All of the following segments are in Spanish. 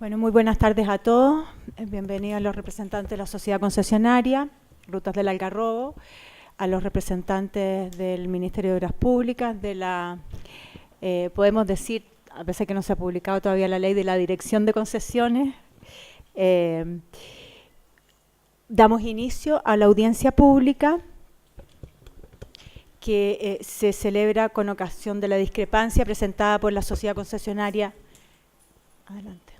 Bueno, muy buenas tardes a todos. Bienvenidos a los representantes de la sociedad concesionaria, Rutas del Algarrobo, a los representantes del Ministerio de Obras Públicas, de la, podemos decir, a pesar que no se ha publicado todavía la ley de la Dirección de Concesiones, damos inicio a la audiencia pública que se celebra con ocasión de la discrepancia presentada por la sociedad concesionaria. Adelante.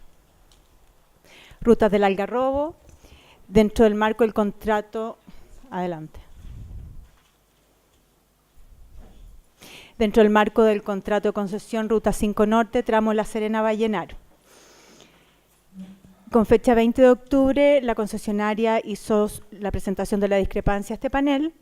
Rutas del Algarrobo, dentro del marco del contrato, adelante. Dentro del marco del contrato de concesión Ruta 5 Norte, tramo La Serena-Vallenar. Con fecha 20 de octubre, la concesionaria hizo la presentación de la discrepancia a este panel,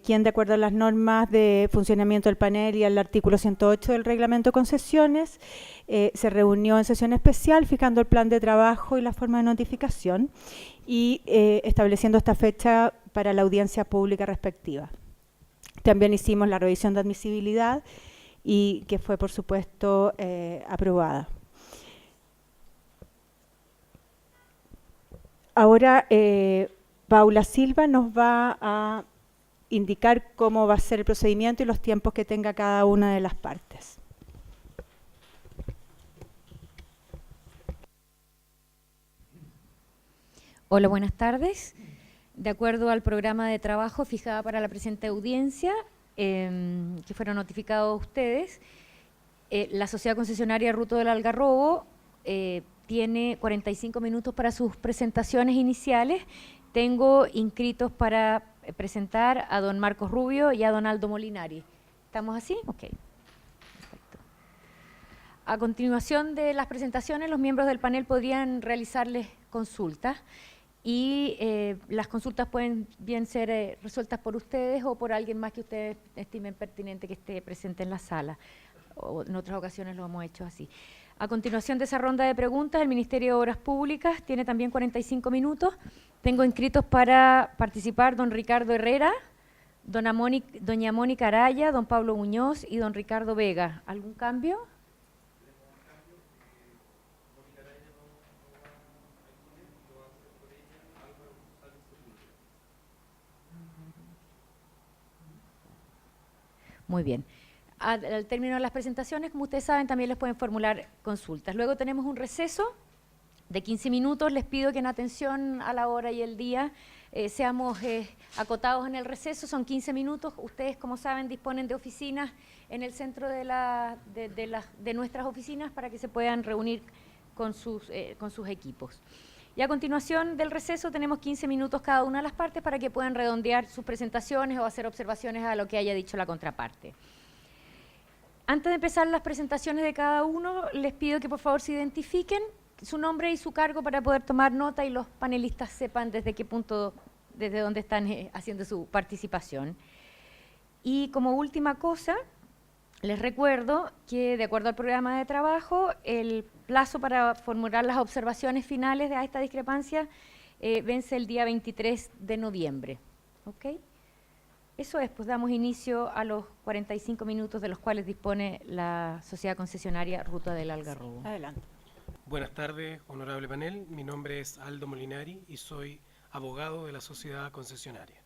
quien, de acuerdo a las normas de funcionamiento del panel y al artículo 108 del reglamento de concesiones, se reunió en sesión especial fijando el plan de trabajo y la forma de notificación y estableciendo esta fecha para la audiencia pública respectiva. También hicimos la revisión de admisibilidad y que fue, por supuesto, aprobada. Ahora, Paula Silva nos va a indicar cómo va a ser el procedimiento y los tiempos que tenga cada una de las partes. Hola, buenas tardes. De acuerdo al programa de trabajo fijado para la presente audiencia, que fueron notificados a ustedes, la sociedad concesionaria Ruta del Algarrobo tiene 45 minutos para sus presentaciones iniciales. Tengo inscritos para presentar a don Marcos Rubio y a don Aldo Molinari. ¿Estamos así? Ok. Perfecto. A continuación de las presentaciones, los miembros del panel podrían realizarles consultas y las consultas pueden bien ser resueltas por ustedes o por alguien más que ustedes estimen pertinente que esté presente en la sala. O en otras ocasiones lo hemos hecho así. A continuación de esa ronda de preguntas, el Ministerio de Obras Públicas tiene también 45 minutos. Tengo inscritos para participar don Ricardo Herrera, doña Mónica Araya, don Pablo Muñoz y don Ricardo Vega. ¿Algún cambio? Muy bien. Al término de las presentaciones, como ustedes saben, también les pueden formular consultas. Luego tenemos un receso de 15 minutos. Les pido que en atención a la hora y el día seamos acotados en el receso. Son 15 minutos. Ustedes, como saben, disponen de oficinas en el centro de nuestras oficinas para que se puedan reunir con sus equipos. Y a continuación del receso tenemos 15 minutos cada una de las partes para que puedan redondear sus presentaciones o hacer observaciones a lo que haya dicho la contraparte. Antes de empezar las presentaciones de cada uno, les pido que por favor se identifiquen su nombre y su cargo para poder tomar nota y los panelistas sepan desde qué punto, desde dónde están haciendo su participación. Y como última cosa, les recuerdo que de acuerdo al programa de trabajo, el plazo para formular las observaciones finales de esta discrepancia vence el día 23 de noviembre. ¿Ok? Eso es, pues damos inicio a los 45 minutos de los cuales dispone la sociedad concesionaria Ruta del Algarrobo. Adelante. Buenas tardes, honorable panel. Mi nombre es Aldo Molinari y soy abogado de la sociedad concesionaria.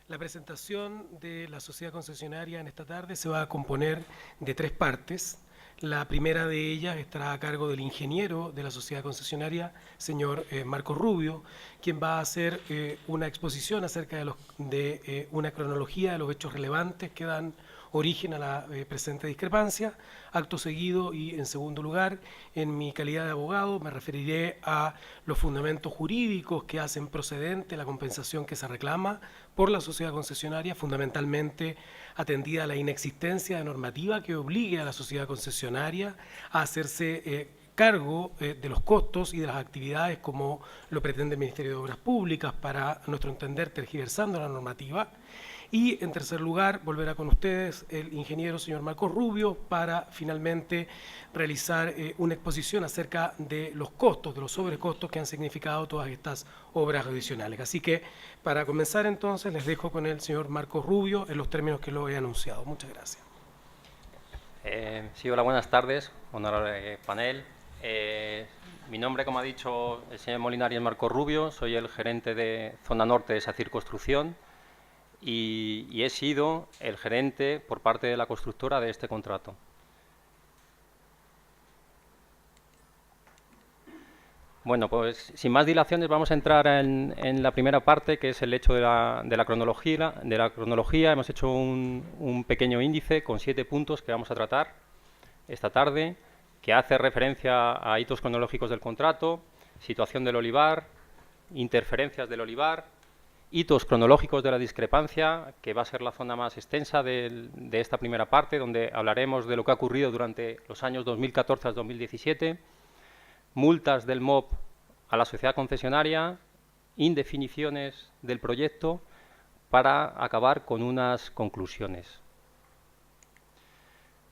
La presentación de la sociedad concesionaria en esta tarde se va a componer de tres partes. La primera de ellas estará a cargo del ingeniero de la sociedad concesionaria, señor Marcos Rubio, quien va a hacer una exposición acerca de una cronología de los hechos relevantes que dan origen a la presente discrepancia. Acto seguido y en segundo lugar, en mi calidad de abogado, me referiré a los fundamentos jurídicos que hacen procedente la compensación que se reclama por la sociedad concesionaria, fundamentalmente atendida a la inexistencia de normativa que obligue a la sociedad concesionaria a hacerse cargo de los costos y de las actividades como lo pretende el Ministerio de Obras Públicas, para, a nuestro entender, tergiversando la normativa. Y, en tercer lugar, volverá con ustedes el ingeniero señor Marcos Rubio para, finalmente, realizar una exposición acerca de los costos, de los sobrecostos que han significado todas estas obras adicionales. Así que, para comenzar, entonces, les dejo con el señor Marcos Rubio en los términos que lo he anunciado. Muchas gracias. Sí, hola, buenas tardes, honorable panel. Mi nombre, como ha dicho el señor Molinari, es Marco Rubio, soy el gerente de Zona Norte de SACIR Construcción y he sido el gerente por parte de la constructora de este contrato. Bueno, pues sin más dilaciones vamos a entrar en la primera parte, que es el hecho de la cronología. Hemos hecho un pequeño índice con 7 puntos que vamos a tratar esta tarde, que hace referencia a hitos cronológicos del contrato, situación del olivar, interferencias del olivar, hitos cronológicos de la discrepancia, que va a ser la zona más extensa de esta primera parte, donde hablaremos de lo que ha ocurrido durante los años 2014 al 2017, multas del MOP a la sociedad concesionaria, indefiniciones del proyecto, para acabar con unas conclusiones.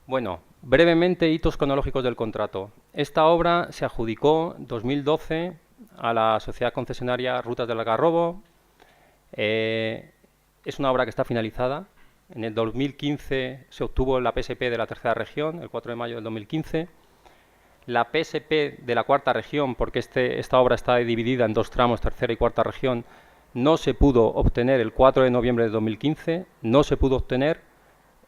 Bueno, brevemente, hitos cronológicos del contrato. Esta obra se adjudicó en 2012 a la sociedad concesionaria Rutas del Algarrobo. Es una obra que está finalizada. En el 2015 se obtuvo la PSP de la tercera región, el 4 de mayo del 2015. La PSP de la cuarta región, porque esta obra está dividida en 2 tramos, tercera y cuarta región, no se pudo obtener el 4 de noviembre de 2015, no se pudo obtener.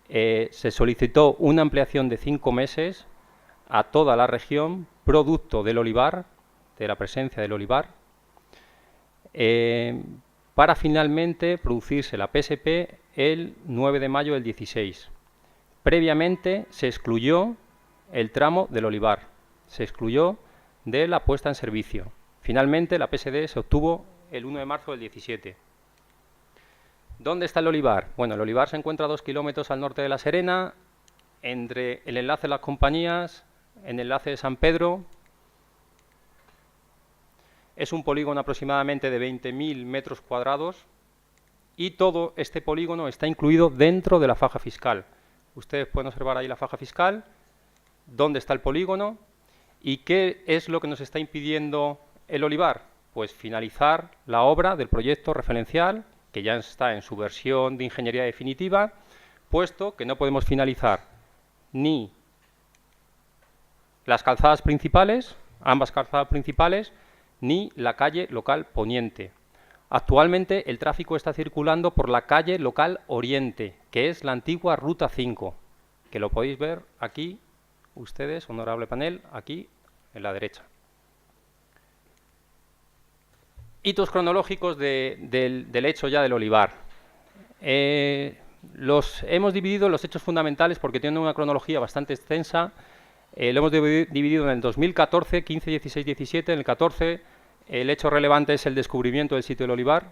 Se solicitó una ampliación de 5 meses a toda la región, producto del olivar, de la presencia del olivar, para finalmente producirse la PSP el 9 de mayo del 16. Previamente se excluyó el tramo del olivar, se excluyó de la puesta en servicio. Finalmente la PSD se obtuvo el 1 de marzo del 17. ¿Dónde está el olivar? Bueno, el olivar se encuentra a 2 kilómetros al norte de La Serena, entre el enlace de las compañías, en el enlace de San Pedro. Es un polígono aproximadamente de 20.000 metros cuadrados y todo este polígono está incluido dentro de la faja fiscal. Ustedes pueden observar ahí la faja fiscal, dónde está el polígono y qué es lo que nos está impidiendo el olivar. Pues finalizar la obra del proyecto referencial, que ya está en su versión de ingeniería definitiva, puesto que no podemos finalizar ni las calzadas principales, ambas calzadas principales, ni la calle local poniente. Actualmente el tráfico está circulando por la calle local oriente, que es la antigua Ruta 5, que lo podéis ver aquí, ustedes, honorable panel, aquí en la derecha. Hitos cronológicos del hecho ya del olivar. Los hemos dividido en los hechos fundamentales porque tienen una cronología bastante extensa. Lo hemos dividido en el 2014, 15, 16, 17. En el 14 el hecho relevante es el descubrimiento del sitio del olivar.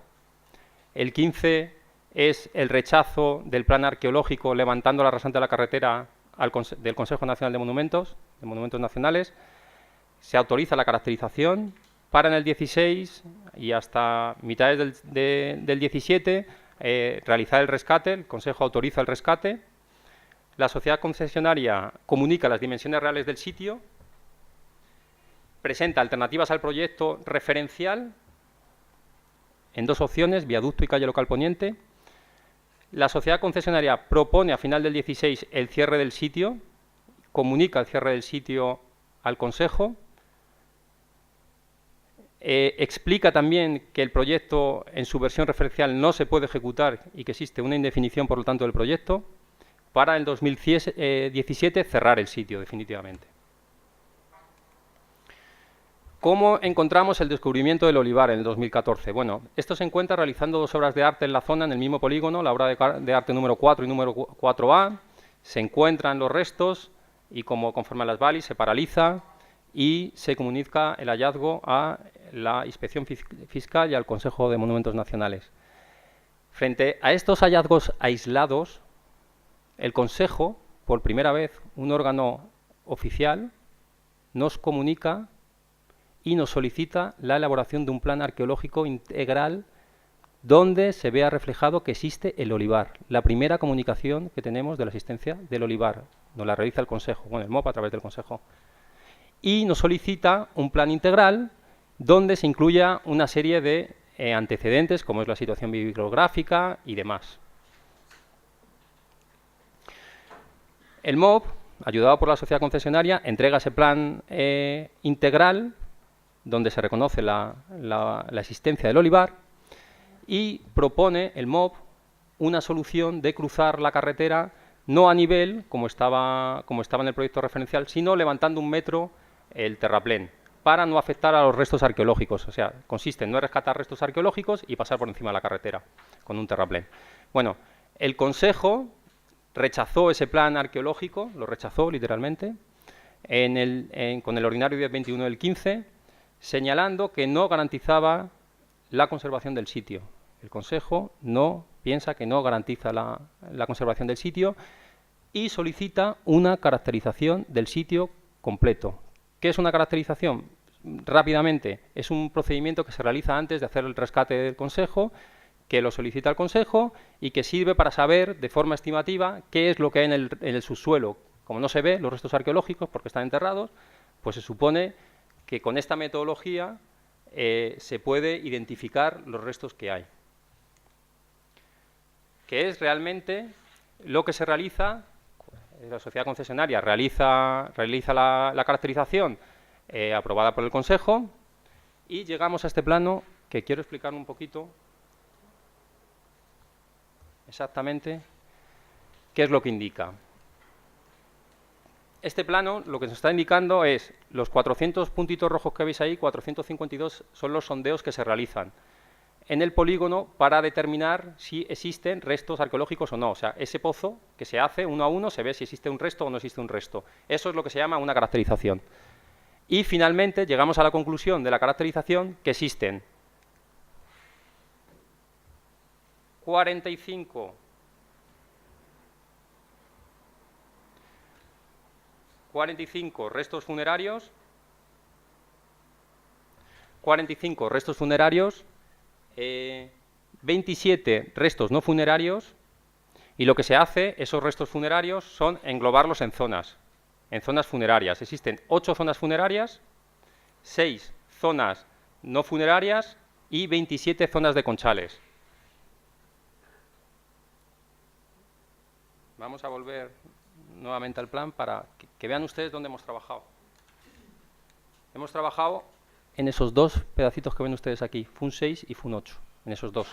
El 15 es el rechazo del plan arqueológico levantando la rasante de la carretera del Consejo Nacional de Monumentos Nacionales. Se autoriza la caracterización. Para en el 16 y hasta mitades del 17 realizar el rescate, el Consejo autoriza el rescate, la sociedad concesionaria comunica las dimensiones reales del sitio, presenta alternativas al proyecto referencial en 2 opciones, viaducto y calle local poniente. La sociedad concesionaria propone a final del 16 el cierre del sitio, comunica el cierre del sitio al Consejo. Explica también que el proyecto en su versión referencial no se puede ejecutar y que existe una indefinición, por lo tanto, del proyecto, para el 2017 cerrar el sitio definitivamente. ¿Cómo encontramos el descubrimiento del olivar en el 2014? Bueno, esto se encuentra realizando 2 obras de arte en la zona, en el mismo polígono, la obra de arte número 4 y número 4A. Se encuentran los restos y, conforme a las BALI, se paraliza y se comunica el hallazgo a la Inspección Fiscal y al Consejo de Monumentos Nacionales. Frente a estos hallazgos aislados, el Consejo, por primera vez, un órgano oficial, nos comunica y nos solicita la elaboración de un plan arqueológico integral donde se vea reflejado que existe el olivar. La primera comunicación que tenemos de la existencia del olivar nos la realiza el Consejo, bueno, el MOP a través del Consejo. Y nos solicita un plan integral donde se incluya una serie de antecedentes, como es la situación bibliográfica y demás. El MOP, ayudado por la sociedad concesionaria, entrega ese plan integral donde se reconoce la existencia del olivar, y propone el MOB una solución de cruzar la carretera no a nivel, como estaba en el proyecto referencial, sino levantando 1 metro el terraplén, para no afectar a los restos arqueológicos. O sea, consiste en no rescatar restos arqueológicos y pasar por encima de la carretera con un terraplén. Bueno, el Consejo rechazó ese plan arqueológico, lo rechazó literalmente, con el ordinario 1021 del 15, señalando que no garantizaba la conservación del sitio. El Consejo piensa que no garantiza la conservación del sitio y solicita una caracterización del sitio completo. ¿Qué es una caracterización? Rápidamente, es un procedimiento que se realiza antes de hacer el rescate del Consejo, que lo solicita el Consejo y que sirve para saber de forma estimativa qué es lo que hay en el subsuelo. Como no se ve los restos arqueológicos porque están enterrados, pues se supone que con esta metodología se puede identificar los restos que hay. Que es realmente lo que se realiza, la sociedad concesionaria realiza la caracterización aprobada por el Consejo, y llegamos a este plano que quiero explicar un poquito exactamente qué es lo que indica. Este plano lo que nos está indicando es los 400 puntitos rojos que veis ahí, 452 son los sondeos que se realizan en el polígono para determinar si existen restos arqueológicos o no. O sea, ese pozo que se hace uno a uno se ve si existe un resto o no existe un resto. Eso es lo que se llama una caracterización. Y finalmente llegamos a la conclusión de la caracterización que existen 45 restos funerarios, 27 restos no funerarios, y lo que se hace, esos restos funerarios, son englobarlos en zonas funerarias. Existen 8 zonas funerarias, 6 zonas no funerarias y 27 zonas de conchales. Vamos a volver nuevamente al plan para que vean ustedes dónde hemos trabajado. Hemos trabajado en esos 2 pedacitos que ven ustedes aquí, FUN 6 y FUN 8, en esos 2.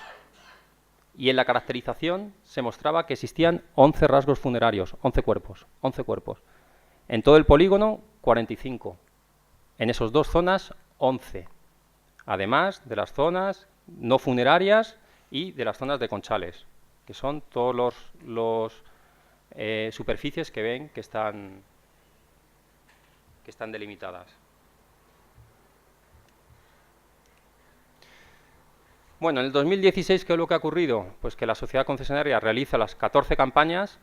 Y en la caracterización se mostraba que existían 11 rasgos funerarios, 11 cuerpos. En todo el polígono, 45. En esas 2 zonas, 11. Además de las zonas no funerarias y de las zonas de conchales, que son todos los superficies que ven que están delimitadas. Bueno, en el 2016, ¿qué es lo que ha ocurrido? Pues que la sociedad concesionaria realiza las 14 campañas,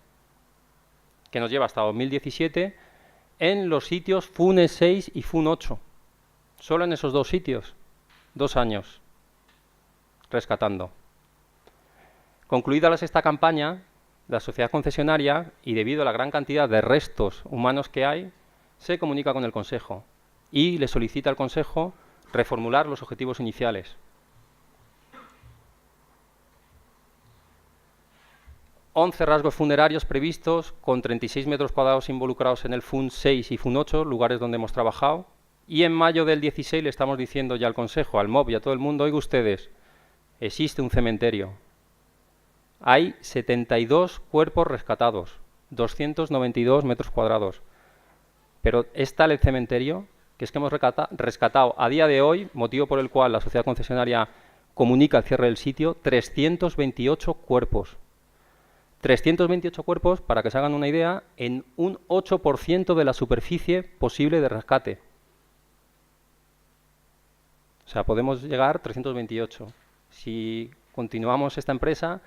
que nos lleva hasta 2017, en los sitios FUN 6 y FUN 8. Solo en esos 2 sitios, 2 años, rescatando. Concluida la 6ª campaña, la sociedad concesionaria, y debido a la gran cantidad de restos humanos que hay, se comunica con el Consejo y le solicita al Consejo reformular los objetivos iniciales. 11 rasgos funerarios previstos, con 36 metros cuadrados involucrados en el FUN 6 y FUN 8, lugares donde hemos trabajado. Y en mayo del 16 le estamos diciendo ya al Consejo, al MOB y a todo el mundo: oigan ustedes, existe un cementerio. Hay 72 cuerpos rescatados, 292 metros cuadrados. Pero es tal el cementerio que es que hemos rescatado a día de hoy, motivo por el cual la sociedad concesionaria comunica el cierre del sitio, 328 cuerpos. 328 cuerpos, para que se hagan una idea, en un 8% de la superficie posible de rescate. O sea, podemos llegar a 328. Si continuamos esta empresa,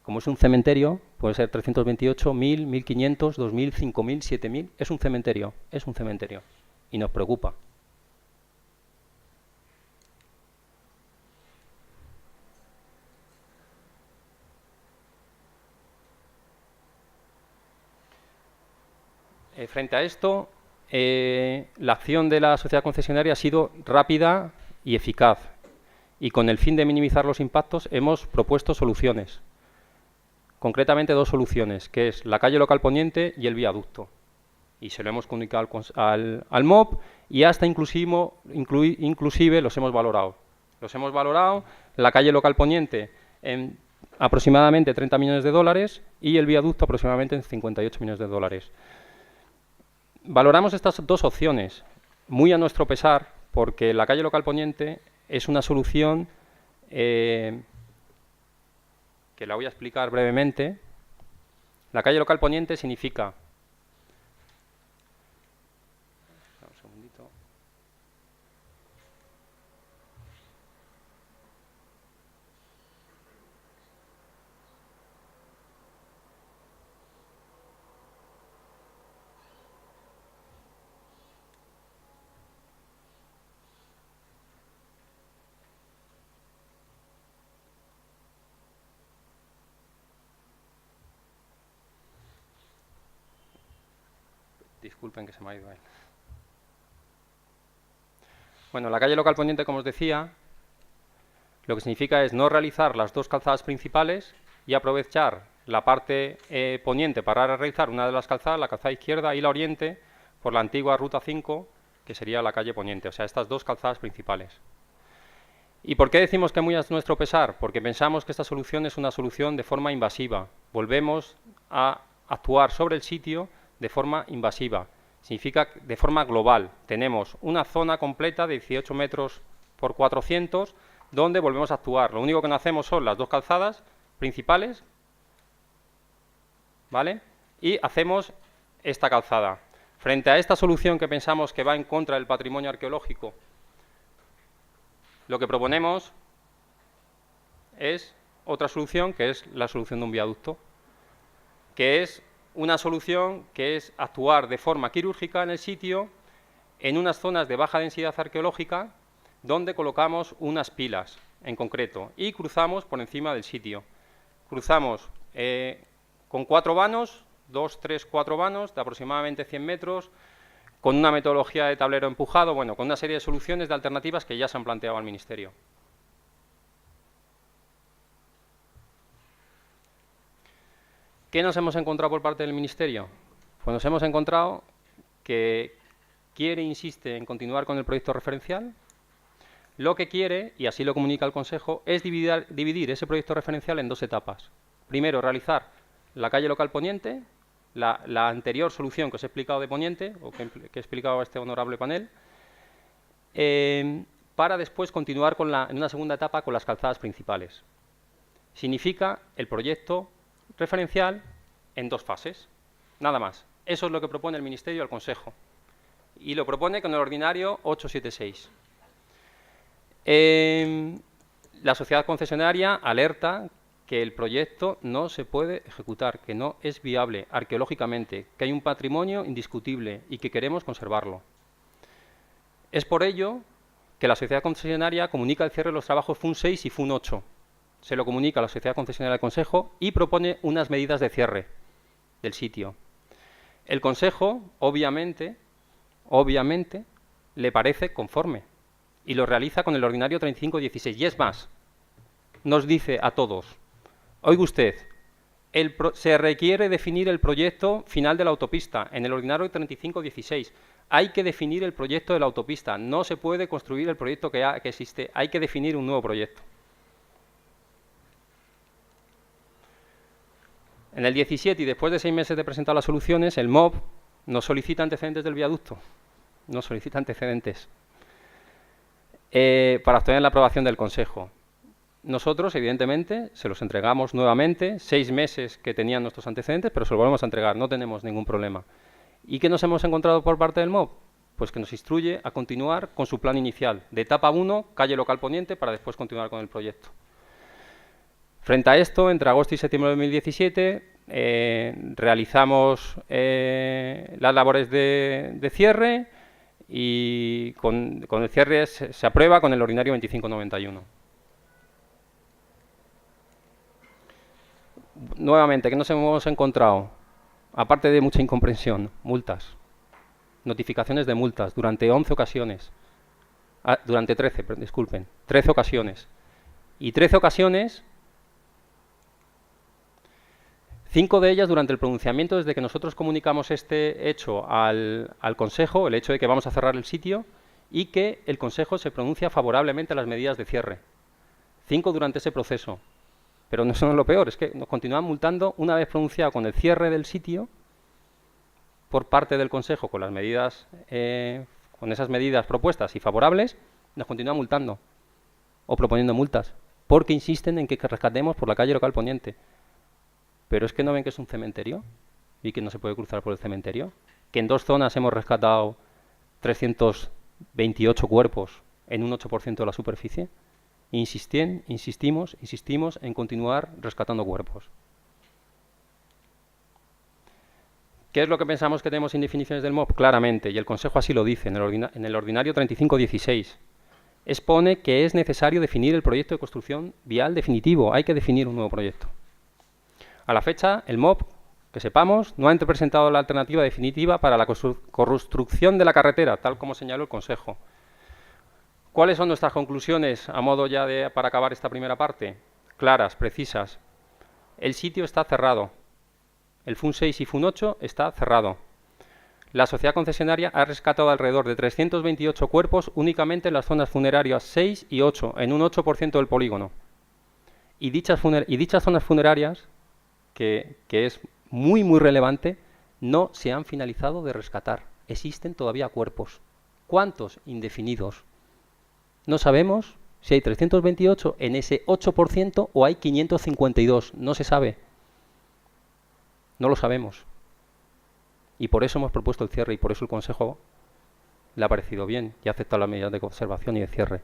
como es un cementerio, puede ser 328, 1000, 1500, 2000, 5000, 7000. Es un cementerio. Y nos preocupa. Frente a esto, la acción de la sociedad concesionaria ha sido rápida y eficaz, y con el fin de minimizar los impactos hemos propuesto soluciones, concretamente 2 soluciones, que es la calle local poniente y el viaducto. y se lo hemos comunicado al MOB, y hasta inclusive los hemos valorado. Los hemos valorado, la calle local poniente en aproximadamente 30 millones de dólares y el viaducto aproximadamente en 58 millones de dólares. Valoramos estas dos opciones, muy a nuestro pesar, porque la calle local poniente es una solución que la voy a explicar brevemente. La calle local poniente significa... Un segundito. Disculpen que se me ha ido ahí. Bueno, la calle local poniente, como os decía, lo que significa es no realizar las dos calzadas principales y aprovechar la parte poniente para realizar una de las calzadas, la calzada izquierda y la oriente, por la antigua Ruta 5, que sería la calle poniente, o sea, estas dos calzadas principales. ¿Y por qué decimos que muy a nuestro pesar? Porque pensamos que esta solución es una solución de forma invasiva. Volvemos a actuar sobre el sitio de forma invasiva. Significa de forma global. Tenemos una zona completa de 18 metros por 400 donde volvemos a actuar. Lo único que no hacemos son las dos calzadas principales, ¿vale? Y hacemos esta calzada. Frente a esta solución que pensamos que va en contra del patrimonio arqueológico, lo que proponemos es otra solución, que es la solución de un viaducto, que es una solución que es actuar de forma quirúrgica en el sitio, en unas zonas de baja densidad arqueológica, donde colocamos unas pilas en concreto y cruzamos por encima del sitio. Cruzamos con 4 vanos, 2, 3, 4 vanos de aproximadamente 100 metros, con una metodología de tablero empujado, bueno, con una serie de soluciones de alternativas que ya se han planteado al Ministerio. ¿Qué nos hemos encontrado por parte del Ministerio? Pues nos hemos encontrado que quiere, insiste en continuar con el proyecto referencial. Lo que quiere, y así lo comunica el Consejo, es dividir ese proyecto referencial en dos etapas. Primero, realizar la calle local poniente, la anterior solución que os he explicado de poniente, o que he explicado a este honorable panel, para después continuar en una segunda etapa con las calzadas principales. Significa el proyecto referencial en dos fases, nada más. Eso es lo que propone el Ministerio al Consejo, y lo propone con el ordinario 876. La sociedad concesionaria alerta que el proyecto no se puede ejecutar, que no es viable arqueológicamente, que hay un patrimonio indiscutible y que queremos conservarlo. Es por ello que la sociedad concesionaria comunica el cierre de los trabajos FUN 6 y FUN 8. Se lo comunica a la sociedad concesionaria del Consejo y propone unas medidas de cierre del sitio. El Consejo, obviamente, le parece conforme y lo realiza con el ordinario 3516. Y es más, nos dice a todos: oiga usted, se requiere definir el proyecto final de la autopista en el ordinario 3516. Hay que definir el proyecto de la autopista. No se puede construir el proyecto que existe. Hay que definir un nuevo proyecto. En el 17, y después de 6 meses de presentar las soluciones, el MOB nos solicita antecedentes del viaducto. Nos solicita antecedentes para obtener la aprobación del Consejo. Nosotros, evidentemente, se los entregamos nuevamente, 6 meses que tenían nuestros antecedentes, pero se los volvemos a entregar, no tenemos ningún problema. ¿Y qué nos hemos encontrado por parte del MOB? Pues que nos instruye a continuar con su plan inicial, de etapa 1, calle local poniente, para después continuar con el proyecto. Frente a esto, entre agosto y septiembre de 2017, realizamos las labores de cierre y con el cierre se aprueba con el ordinario 2591. Nuevamente, ¿qué nos hemos encontrado? Aparte de mucha incomprensión, multas, notificaciones de multas durante 11 ocasiones, durante 13, disculpen, 13 ocasiones. Y 13 ocasiones, 5 de ellas durante el pronunciamiento, desde que nosotros comunicamos este hecho al Consejo, el hecho de que vamos a cerrar el sitio, y que el Consejo se pronuncia favorablemente a las medidas de cierre. 5 durante ese proceso. Pero eso no es lo peor, es que nos continúan multando una vez pronunciado con el cierre del sitio por parte del Consejo con las medidas, con esas medidas propuestas y favorables, nos continúan multando o proponiendo multas, porque insisten en que rescatemos por la calle local poniente. Pero es que no ven que es un cementerio y que no se puede cruzar por el cementerio, que en 2 zonas hemos rescatado 328 cuerpos en un 8% de la superficie. Insistimos en continuar rescatando cuerpos. ¿Qué es lo que pensamos que tenemos indefiniciones del MOP? Claramente, y el Consejo así lo dice en el ordinario 3516. Expone que es necesario definir el proyecto de construcción vial definitivo. Hay que definir un nuevo proyecto. A la fecha, el MOP, que sepamos, no ha presentado la alternativa definitiva para la construcción de la carretera, tal como señaló el Consejo. ¿Cuáles son nuestras conclusiones a modo ya para acabar esta primera parte? Claras, precisas. El sitio está cerrado. El FUN 6 y FUN 8 está cerrado. La sociedad concesionaria ha rescatado alrededor de 328 cuerpos únicamente en las zonas funerarias 6 y 8, en un 8% del polígono. Y dichas zonas funerarias, que es muy relevante, no se han finalizado de rescatar. Existen todavía cuerpos. ¿Cuántos? Indefinidos. No sabemos si hay 328 en ese 8% o hay 552. No se sabe. No lo sabemos. Y por eso hemos propuesto el cierre y por eso el Consejo le ha parecido bien y ha aceptado las medidas de conservación y de cierre.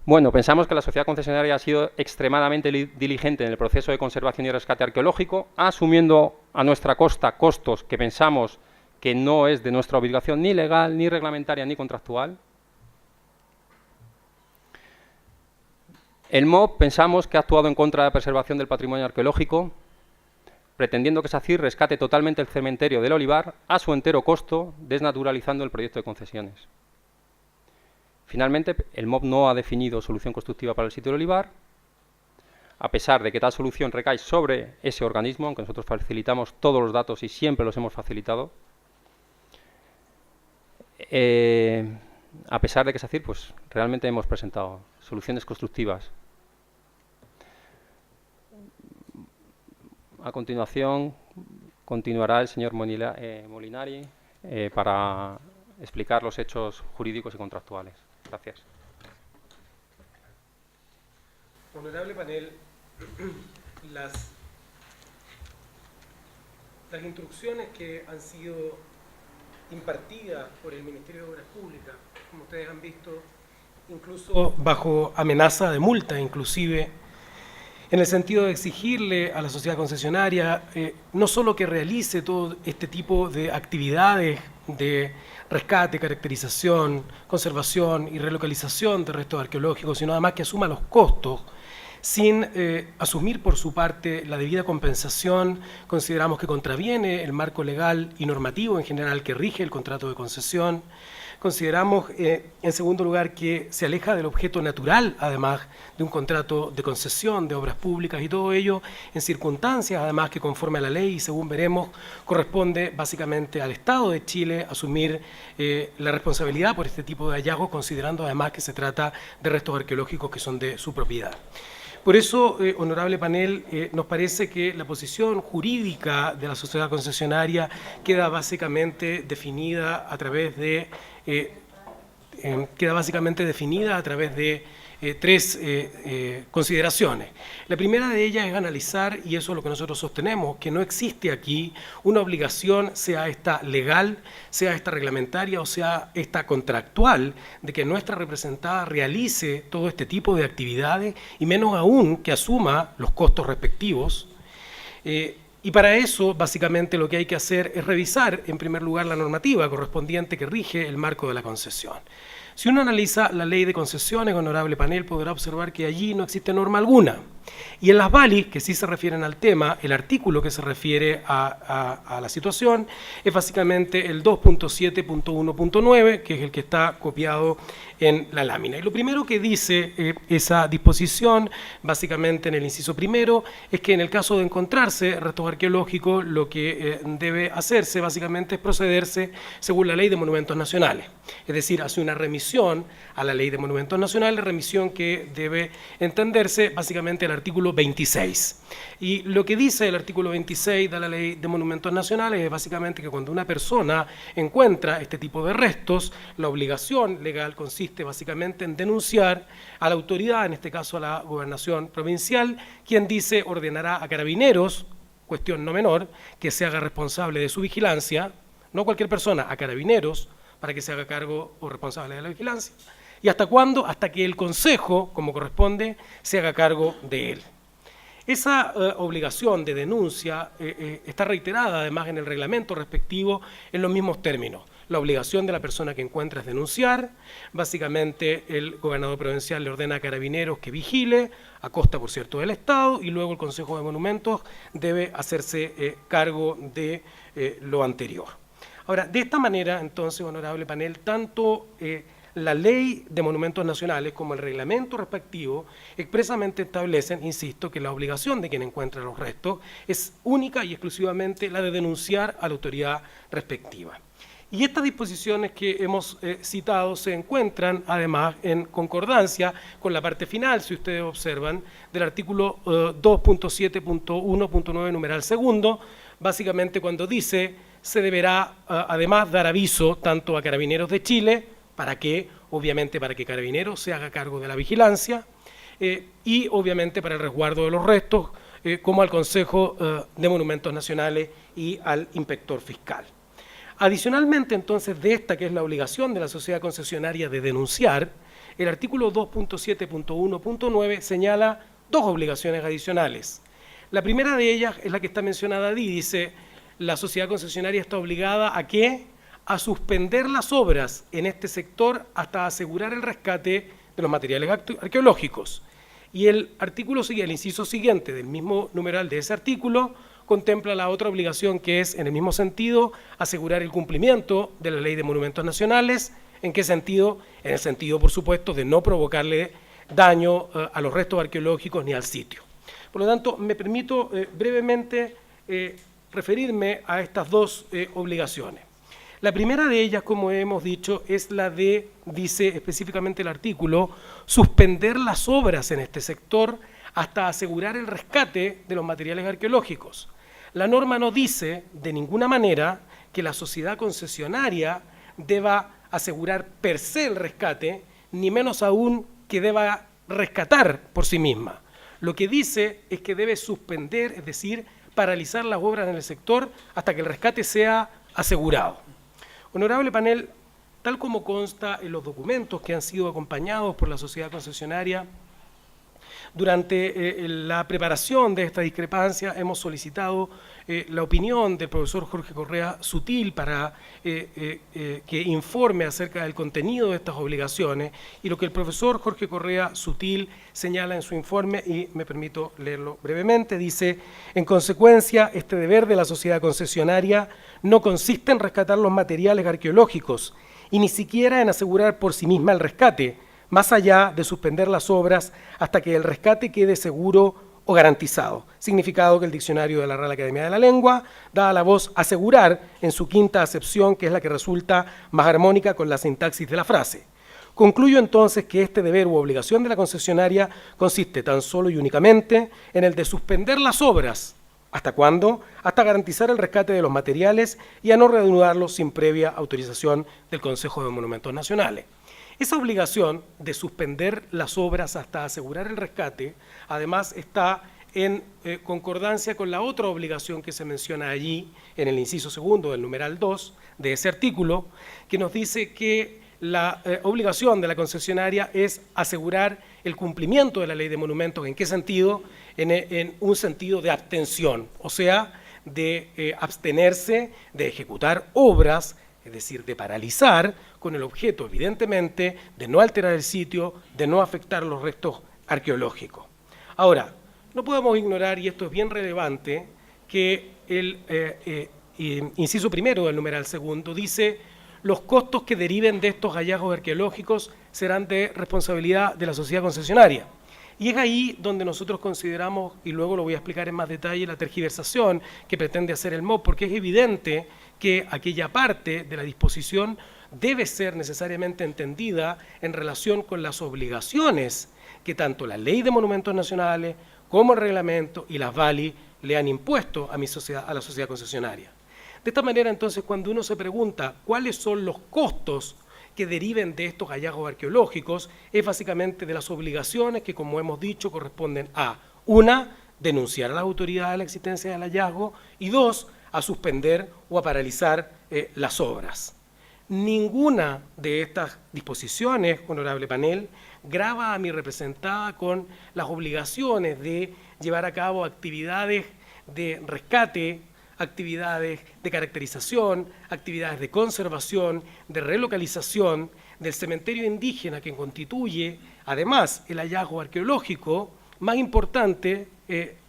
Bueno, pensamos que la sociedad concesionaria ha sido extremadamente diligente en el proceso de conservación y rescate arqueológico, asumiendo a nuestra costa costos que pensamos que no es de nuestra obligación ni legal, ni reglamentaria, ni contractual. El MOP pensamos que ha actuado en contra de la preservación del patrimonio arqueológico, pretendiendo que SACIR rescate totalmente el cementerio del Olivar a su entero costo, desnaturalizando el proyecto de concesiones. Finalmente, el MOP no ha definido solución constructiva para el sitio del Olivar, a pesar de que tal solución recae sobre ese organismo, aunque nosotros facilitamos todos los datos y siempre los hemos facilitado. A pesar de que SACIR, pues realmente hemos presentado soluciones constructivas. A continuación, continuará el señor Molinari para explicar los hechos jurídicos y contractuales. Gracias. Honorable panel, las instrucciones que han sido impartidas por el Ministerio de Obras Públicas, como ustedes han visto, incluso bajo amenaza de multa, inclusive, en el sentido de exigirle a la sociedad concesionaria no solo que realice todo este tipo de actividades de rescate, caracterización, conservación y relocalización de restos arqueológicos, sino además que asuma los costos sin asumir por su parte la debida compensación. Consideramos que contraviene el marco legal y normativo en general que rige el contrato de concesión. Consideramos, en segundo lugar, que se aleja del objeto natural, además, de un contrato de concesión de obras públicas, y todo ello en circunstancias, además, que conforme a la ley, y según veremos, corresponde básicamente al Estado de Chile asumir la responsabilidad por este tipo de hallazgos, considerando además que se trata de restos arqueológicos que son de su propiedad. Por eso, honorable panel, nos parece que la posición jurídica de la sociedad concesionaria queda básicamente definida a través de tres consideraciones. La primera de ellas es analizar, y eso es lo que nosotros sostenemos, que no existe aquí una obligación, sea esta legal, sea esta reglamentaria o sea esta contractual, de que nuestra representada realice todo este tipo de actividades y menos aún que asuma los costos respectivos. Y para eso, básicamente, lo que hay que hacer es revisar, en primer lugar, la normativa correspondiente que rige el marco de la concesión. Si uno analiza la ley de concesiones, honorable panel, podrá observar que allí no existe norma alguna. Y en las BALI, que sí se refieren al tema, el artículo que se refiere a la situación es básicamente el 2.7.1.9, que es el que está copiado en la lámina. Y lo primero que dice esa disposición, básicamente en el inciso primero, es que en el caso de encontrarse restos arqueológicos, lo que debe hacerse básicamente es procederse según la Ley de Monumentos Nacionales. Es decir, hace una remisión a la Ley de Monumentos Nacionales, remisión que debe entenderse básicamente el artículo 26. Y lo que dice el artículo 26 de la Ley de Monumentos Nacionales es básicamente que cuando una persona encuentra este tipo de restos, la obligación legal consiste básicamente en denunciar a la autoridad, en este caso a la gobernación provincial, quien dice ordenará a Carabineros, cuestión no menor, que se haga responsable de su vigilancia, no cualquier persona, a Carabineros, para que se haga cargo o responsable de la vigilancia. ¿Y hasta cuándo? Hasta que el Consejo, como corresponde, se haga cargo de él. Esa obligación de denuncia está reiterada además en el reglamento respectivo en los mismos términos. La obligación de la persona que encuentra es denunciar, básicamente el gobernador provincial le ordena a Carabineros que vigile, a costa por cierto del Estado, y luego el Consejo de Monumentos debe hacerse cargo de lo anterior. Ahora, de esta manera, entonces, honorable panel, tanto la Ley de Monumentos Nacionales como el reglamento respectivo expresamente establecen, insisto, que la obligación de quien encuentra los restos es única y exclusivamente la de denunciar a la autoridad respectiva. Y estas disposiciones que hemos citado se encuentran además en concordancia con la parte final, si ustedes observan, del artículo 2.7.1.9 numeral segundo, básicamente cuando dice se deberá además dar aviso tanto a Carabineros de Chile, ¿para qué? Obviamente para que Carabineros se haga cargo de la vigilancia y obviamente para el resguardo de los restos, como al Consejo de Monumentos Nacionales y al inspector fiscal. Adicionalmente, entonces, de esta que es la obligación de la sociedad concesionaria de denunciar, el artículo 2.7.1.9 señala dos obligaciones adicionales. La primera de ellas es la que está mencionada allí, dice, la sociedad concesionaria está obligada ¿a qué? A suspender las obras en este sector hasta asegurar el rescate de los materiales arqueológicos. Y el artículo siguiente, el inciso siguiente del mismo numeral de ese artículo, contempla la otra obligación que es, en el mismo sentido, asegurar el cumplimiento de la Ley de Monumentos Nacionales. ¿En qué sentido? En el sentido, por supuesto, de no provocarle daño a los restos arqueológicos ni al sitio. Por lo tanto, me permito brevemente referirme a estas dos obligaciones. La primera de ellas, como hemos dicho, es la de, dice específicamente el artículo, suspender las obras en este sector hasta asegurar el rescate de los materiales arqueológicos. La norma no dice de ninguna manera que la sociedad concesionaria deba asegurar per se el rescate, ni menos aún que deba rescatar por sí misma. Lo que dice es que debe suspender, es decir, paralizar las obras en el sector hasta que el rescate sea asegurado. Honorable panel, tal como consta en los documentos que han sido acompañados por la sociedad concesionaria, durante la preparación de esta discrepancia hemos solicitado la opinión del profesor Jorge Correa Sutil para que informe acerca del contenido de estas obligaciones, y lo que el profesor Jorge Correa Sutil señala en su informe, y me permito leerlo brevemente, dice: en consecuencia, este deber de la sociedad concesionaria no consiste en rescatar los materiales arqueológicos y ni siquiera en asegurar por sí misma el rescate, más allá de suspender las obras hasta que el rescate quede seguro o garantizado, significado que el diccionario de la Real Academia de la Lengua da a la voz asegurar en su quinta acepción, que es la que resulta más armónica con la sintaxis de la frase. Concluyo entonces que este deber u obligación de la concesionaria consiste tan solo y únicamente en el de suspender las obras. ¿Hasta cuándo? Hasta garantizar el rescate de los materiales y a no reanudarlos sin previa autorización del Consejo de Monumentos Nacionales. Esa obligación de suspender las obras hasta asegurar el rescate, además está en concordancia con la otra obligación que se menciona allí, en el inciso segundo del numeral 2 de ese artículo, que nos dice que la obligación de la concesionaria es asegurar el cumplimiento de la Ley de Monumentos. ¿En qué sentido? En un sentido de abstención, o sea, de abstenerse de ejecutar obras es decir, de paralizar, con el objeto, evidentemente, de no alterar el sitio, de no afectar los restos arqueológicos. Ahora, no podemos ignorar, y esto es bien relevante, que el inciso primero del numeral segundo dice: los costos que deriven de estos hallazgos arqueológicos serán de responsabilidad de la sociedad concesionaria. Y es ahí donde nosotros consideramos, y luego lo voy a explicar en más detalle, la tergiversación que pretende hacer el MOP, porque es evidente que aquella parte de la disposición debe ser necesariamente entendida en relación con las obligaciones que tanto la Ley de Monumentos Nacionales como el reglamento y las VALI le han impuesto a la sociedad concesionaria. De esta manera, entonces, cuando uno se pregunta cuáles son los costos que deriven de estos hallazgos arqueológicos, es básicamente de las obligaciones que, como hemos dicho, corresponden a: una, denunciar a las autoridades la existencia del hallazgo, y dos, a suspender o a paralizar las obras. Ninguna de estas disposiciones, honorable panel, grava a mi representada con las obligaciones de llevar a cabo actividades de rescate, actividades de caracterización, actividades de conservación, de relocalización del cementerio indígena que constituye, además, el hallazgo arqueológico más importante,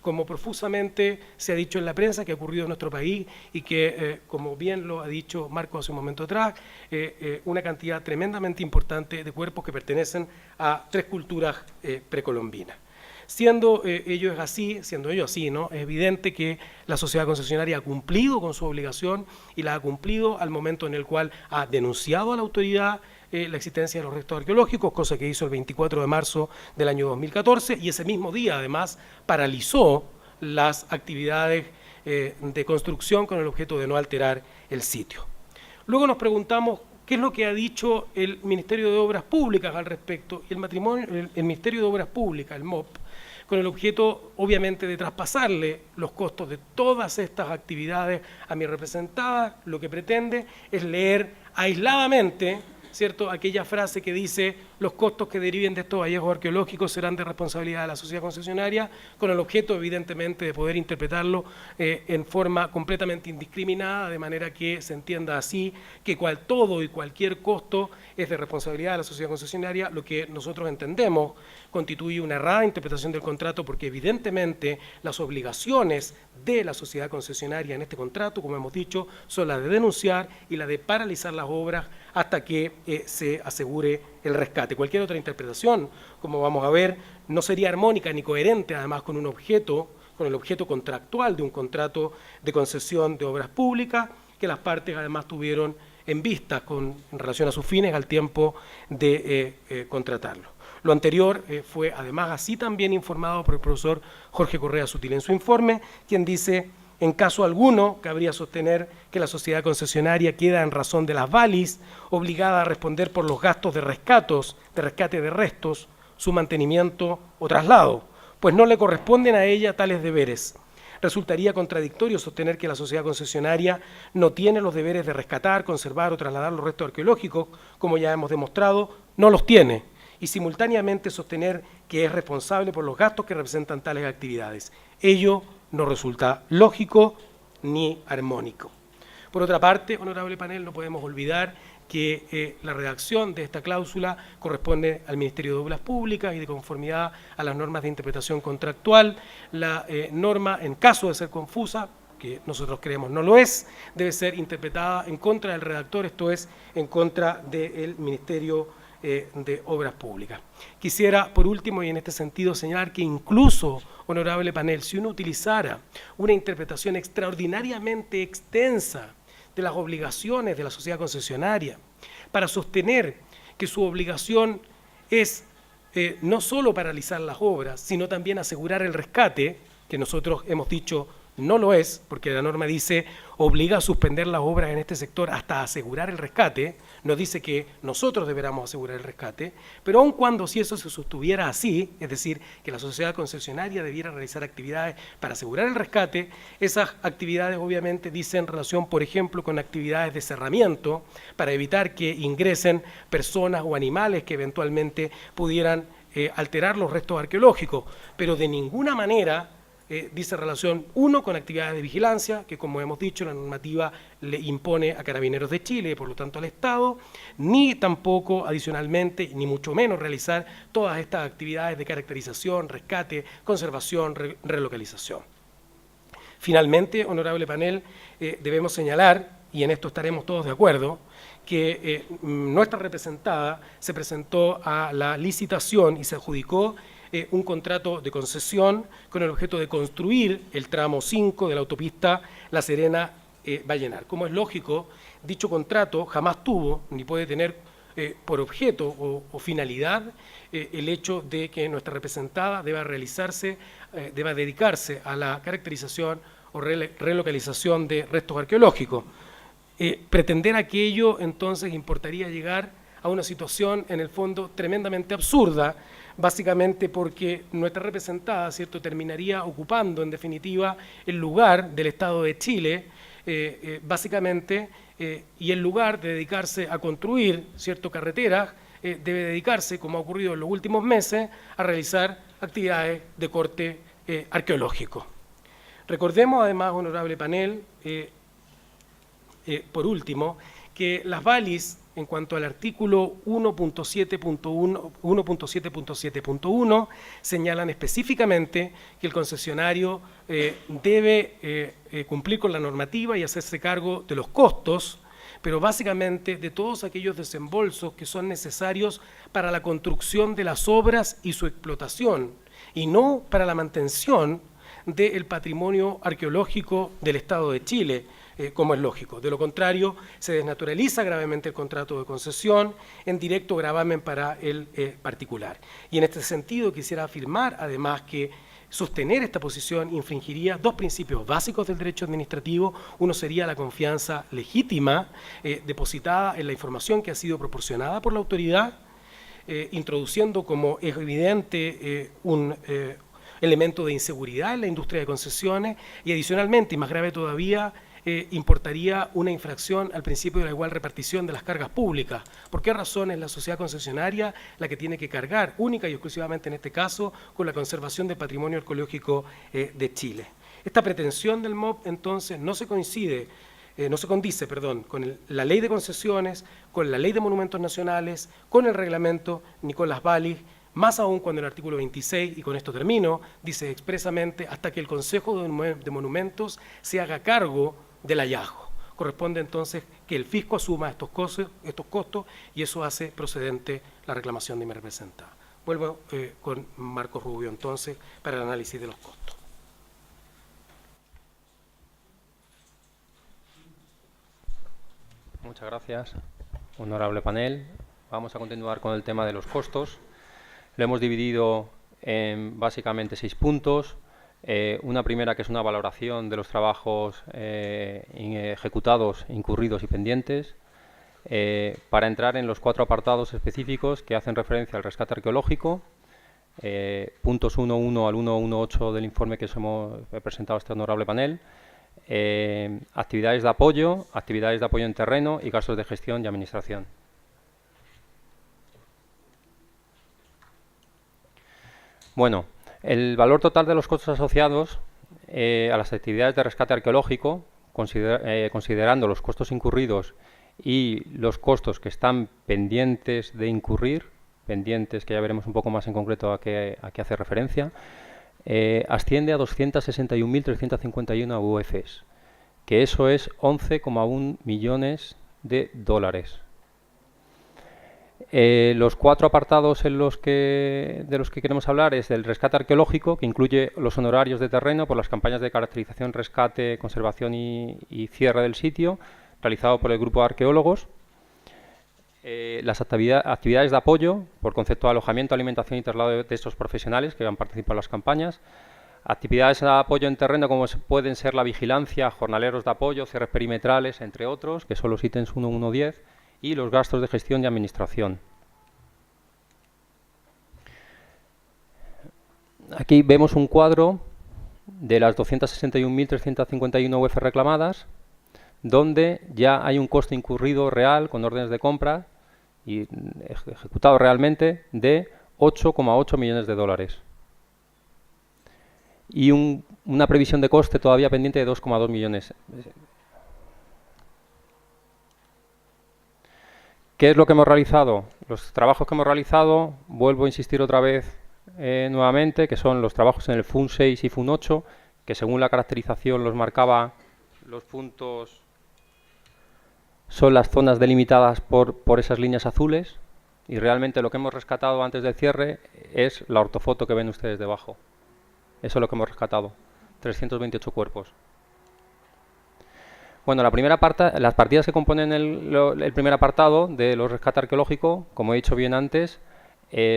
como profusamente se ha dicho en la prensa, que ha ocurrido en nuestro país y que, como bien lo ha dicho Marco hace un momento atrás, una cantidad tremendamente importante de cuerpos que pertenecen a 3 culturas precolombinas. Siendo ello así, ¿no?, es evidente que la sociedad concesionaria ha cumplido con su obligación y la ha cumplido al momento en el cual ha denunciado a la autoridad la existencia de los restos arqueológicos, cosa que hizo el 24 de marzo del año 2014, y ese mismo día, además, paralizó las actividades de construcción con el objeto de no alterar el sitio. Luego nos preguntamos qué es lo que ha dicho el Ministerio de Obras Públicas al respecto, y el Ministerio de Obras Públicas, el MOP, con el objeto, obviamente, de traspasarle los costos de todas estas actividades a mi representada. Lo que pretende es leer aisladamente, ¿cierto?, aquella frase que dice: los costos que deriven de estos hallazgos arqueológicos serán de responsabilidad de la sociedad concesionaria, con el objeto, evidentemente, de poder interpretarlo en forma completamente indiscriminada, de manera que se entienda así que todo y cualquier costo es de responsabilidad de la sociedad concesionaria, lo que nosotros entendemos constituye una errada interpretación del contrato, porque evidentemente las obligaciones de la sociedad concesionaria en este contrato, como hemos dicho, son las de denunciar y la de paralizar las obras hasta que se asegure el rescate. Cualquier otra interpretación, como vamos a ver, no sería armónica ni coherente, además, con el objeto contractual de un contrato de concesión de obras públicas, que las partes además tuvieron en vista en relación a sus fines al tiempo de contratarlo. Lo anterior fue además así también informado por el profesor Jorge Correa Sutil en su informe, quien dice: en caso alguno, cabría sostener que la sociedad concesionaria queda, en razón de las VALIs, obligada a responder por los gastos de rescate de restos, su mantenimiento o traslado, pues no le corresponden a ella tales deberes. Resultaría contradictorio sostener que la sociedad concesionaria no tiene los deberes de rescatar, conservar o trasladar los restos arqueológicos, como ya hemos demostrado, no los tiene, y simultáneamente sostener que es responsable por los gastos que representan tales actividades. Ello no resulta lógico ni armónico. Por otra parte, honorable panel, no podemos olvidar que la redacción de esta cláusula corresponde al Ministerio de Obras Públicas y, de conformidad a las normas de interpretación contractual, la norma, en caso de ser confusa, que nosotros creemos no lo es, debe ser interpretada en contra del redactor, esto es, en contra del Ministerio de Obras Públicas. Quisiera, por último, y en este sentido, señalar que incluso, honorable panel, si uno utilizara una interpretación extraordinariamente extensa de las obligaciones de la sociedad concesionaria para sostener que su obligación es no solo paralizar las obras, sino también asegurar el rescate, que nosotros hemos dicho no lo es, porque la norma dice obliga a suspender las obras en este sector hasta asegurar el rescate, nos dice que nosotros deberíamos asegurar el rescate, pero aun cuando si eso se sostuviera así, es decir, que la sociedad concesionaria debiera realizar actividades para asegurar el rescate, esas actividades obviamente dicen relación, por ejemplo, con actividades de cerramiento para evitar que ingresen personas o animales que eventualmente pudieran alterar los restos arqueológicos, pero de ninguna manera dice relación, uno, con actividades de vigilancia, que como hemos dicho, la normativa le impone a Carabineros de Chile, y por lo tanto al Estado, ni tampoco adicionalmente, ni mucho menos realizar todas estas actividades de caracterización, rescate, conservación, relocalización. Finalmente, honorable panel, debemos señalar, y en esto estaremos todos de acuerdo, que nuestra representada se presentó a la licitación y se adjudicó un contrato de concesión con el objeto de construir el tramo 5 de la autopista La Serena-Vallenar. Como es lógico, dicho contrato jamás tuvo ni puede tener por objeto o finalidad el hecho de que nuestra representada deba dedicarse a la caracterización o relocalización de restos arqueológicos. Pretender aquello entonces importaría llegar a una situación en el fondo tremendamente absurda, básicamente porque nuestra representada, ¿cierto?, terminaría ocupando en definitiva el lugar del Estado de Chile, básicamente, y en lugar de dedicarse a construir, ¿cierto?, carreteras, debe dedicarse, como ha ocurrido en los últimos meses, a realizar actividades de corte arqueológico. Recordemos además, honorable panel, por último, que las BALIS, en cuanto al artículo 1.7.7.1, señalan específicamente que el concesionario debe cumplir con la normativa y hacerse cargo de los costos, pero básicamente de todos aquellos desembolsos que son necesarios para la construcción de las obras y su explotación, y no para la mantención del patrimonio arqueológico del Estado de Chile, como es lógico. De lo contrario, se desnaturaliza gravemente el contrato de concesión, en directo gravamen para el particular. Y en este sentido quisiera afirmar además que sostener esta posición infringiría dos principios básicos del derecho administrativo. Uno sería la confianza legítima depositada en la información que ha sido proporcionada por la autoridad, introduciendo como es evidente un elemento de inseguridad en la industria de concesiones y adicionalmente, y más grave todavía, importaría una infracción al principio de la igual repartición de las cargas públicas. ¿Por qué razón es la sociedad concesionaria la que tiene que cargar, única y exclusivamente en este caso, con la conservación del patrimonio arqueológico de Chile? Esta pretensión del MOP entonces no se condice con la ley de concesiones, con la ley de monumentos nacionales, con el reglamento, ni con las BALIS, más aún cuando el artículo 26, y con esto termino, dice expresamente hasta que el Consejo de Monumentos se haga cargo del hallazgo. Corresponde entonces que el fisco asuma estos costos y eso hace procedente la reclamación de mi representada. Vuelvo con Marcos Rubio entonces para el análisis de los costos. Muchas gracias, honorable panel. Vamos a continuar con el tema de los costos. Lo hemos dividido en básicamente 6 puntos. Una primera que es una valoración de los trabajos ejecutados, incurridos y pendientes, para entrar en los 4 apartados específicos que hacen referencia al rescate arqueológico, puntos 1.1 al 1.1.8 del informe que hemos presentado a este honorable panel, actividades de apoyo en terreno y gastos de gestión y administración. Bueno, el valor total de los costos asociados a las actividades de rescate arqueológico, considerando los costos incurridos y los costos que están pendientes de incurrir, pendientes que ya veremos un poco más en concreto a qué hace referencia, asciende a 261.351 UFs, que eso es 11,1 millones de dólares. Los 4 apartados de los que queremos hablar es del rescate arqueológico, que incluye los honorarios de terreno por las campañas de caracterización, rescate, conservación y cierre del sitio, realizado por el grupo de arqueólogos. Las actividades de apoyo por concepto de alojamiento, alimentación y traslado de estos profesionales que han participado en las campañas. Actividades de apoyo en terreno como pueden ser la vigilancia, jornaleros de apoyo, cierres perimetrales, entre otros, que son los ítems 1.1.10, y los gastos de gestión y administración. Aquí vemos un cuadro de las 261.351 UF reclamadas, donde ya hay un coste incurrido real con órdenes de compra y ejecutado realmente de 8,8 millones de dólares. y una previsión de coste todavía pendiente de 2,2 millones. ¿Qué es lo que hemos realizado? Los trabajos que hemos realizado, vuelvo a insistir otra vez nuevamente, que son los trabajos en el FUN 6 y FUN 8, que según la caracterización los marcaba, los puntos son las zonas delimitadas por esas líneas azules, y realmente lo que hemos rescatado antes del cierre es la ortofoto que ven ustedes debajo. Eso es lo que hemos rescatado, 328 cuerpos. Bueno, las partidas que componen el primer apartado de los rescate arqueológico, como he dicho bien antes,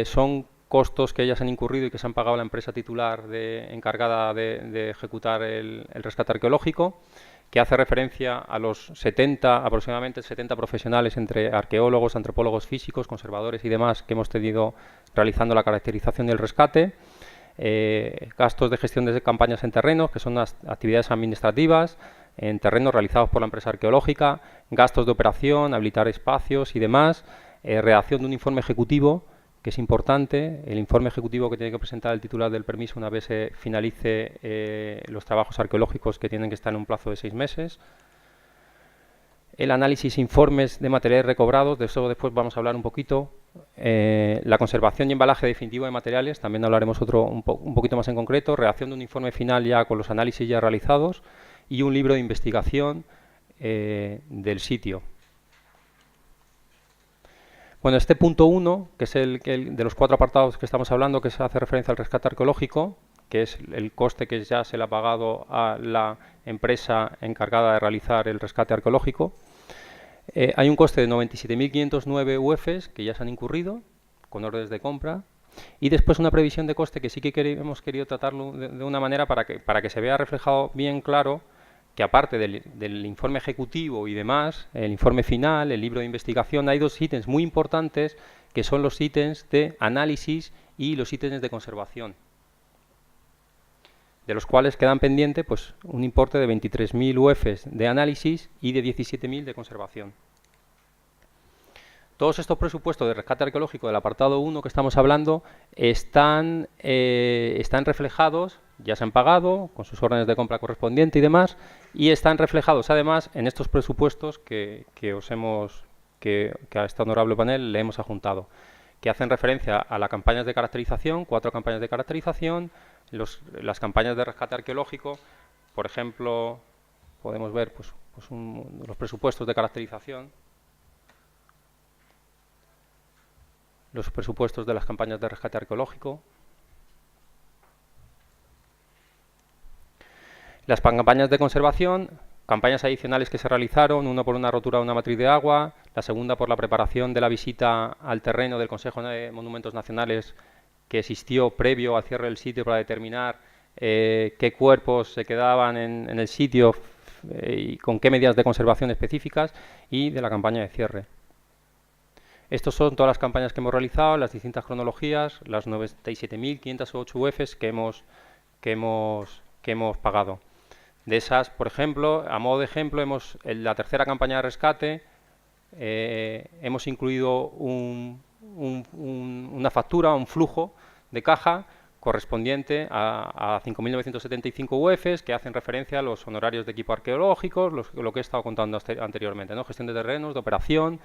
son costos que ya se han incurrido y que se han pagado la empresa titular encargada de ejecutar el rescate arqueológico, que hace referencia a los aproximadamente 70 profesionales entre arqueólogos, antropólogos físicos, conservadores y demás que hemos tenido realizando la caracterización y el rescate. Gastos de gestión de campañas en terreno, que son las actividades administrativas en terrenos realizados por la empresa arqueológica, gastos de operación, habilitar espacios y demás, redacción de un informe ejecutivo, que es importante, el informe ejecutivo que tiene que presentar el titular del permiso una vez se finalice los trabajos arqueológicos, que tienen que estar en un plazo de 6 meses. El análisis informes de materiales recobrados, de eso después vamos a hablar un poquito. La conservación y embalaje definitivo de materiales, también hablaremos un poquito más en concreto. Redacción de un informe final ya con los análisis ya realizados y un libro de investigación del sitio. Bueno, este punto 1, que es el de los 4 apartados que estamos hablando, que se hace referencia al rescate arqueológico, que es el coste que ya se le ha pagado a la empresa encargada de realizar el rescate arqueológico. Hay un coste de 97.509 UFs que ya se han incurrido con órdenes de compra, y después una previsión de coste que sí que hemos querido tratarlo de una manera para que se vea reflejado bien claro que aparte del informe ejecutivo y demás, el informe final, el libro de investigación, hay 2 ítems muy importantes que son los ítems de análisis y los ítems de conservación, de los cuales quedan pendientes pues, un importe de 23.000 UFs de análisis y de 17.000 de conservación. Todos estos presupuestos de rescate arqueológico del apartado 1 que estamos hablando están reflejados, ya se han pagado con sus órdenes de compra correspondientes y demás, y están reflejados además en estos presupuestos que a este honorable panel le hemos adjuntado, que hacen referencia a las campañas de caracterización, 4 campañas de caracterización, las campañas de rescate arqueológico. Por ejemplo, podemos ver los presupuestos de caracterización, los presupuestos de las campañas de rescate arqueológico, las campañas de conservación, campañas adicionales que se realizaron, una por una rotura de una matriz de agua, la segunda por la preparación de la visita al terreno del Consejo de Monumentos Nacionales que existió previo al cierre del sitio para determinar qué cuerpos se quedaban en el sitio y con qué medidas de conservación específicas, y de la campaña de cierre. Estas son todas las campañas que hemos realizado, las distintas cronologías, las 97.508 UFs que hemos pagado. De esas, por ejemplo, a modo de ejemplo, en la tercera campaña de rescate hemos incluido una factura, un flujo de caja correspondiente a 5.975 UFs que hacen referencia a los honorarios de equipo arqueológicos, lo que he estado contando anteriormente, ¿no? Gestión de terrenos, de operación,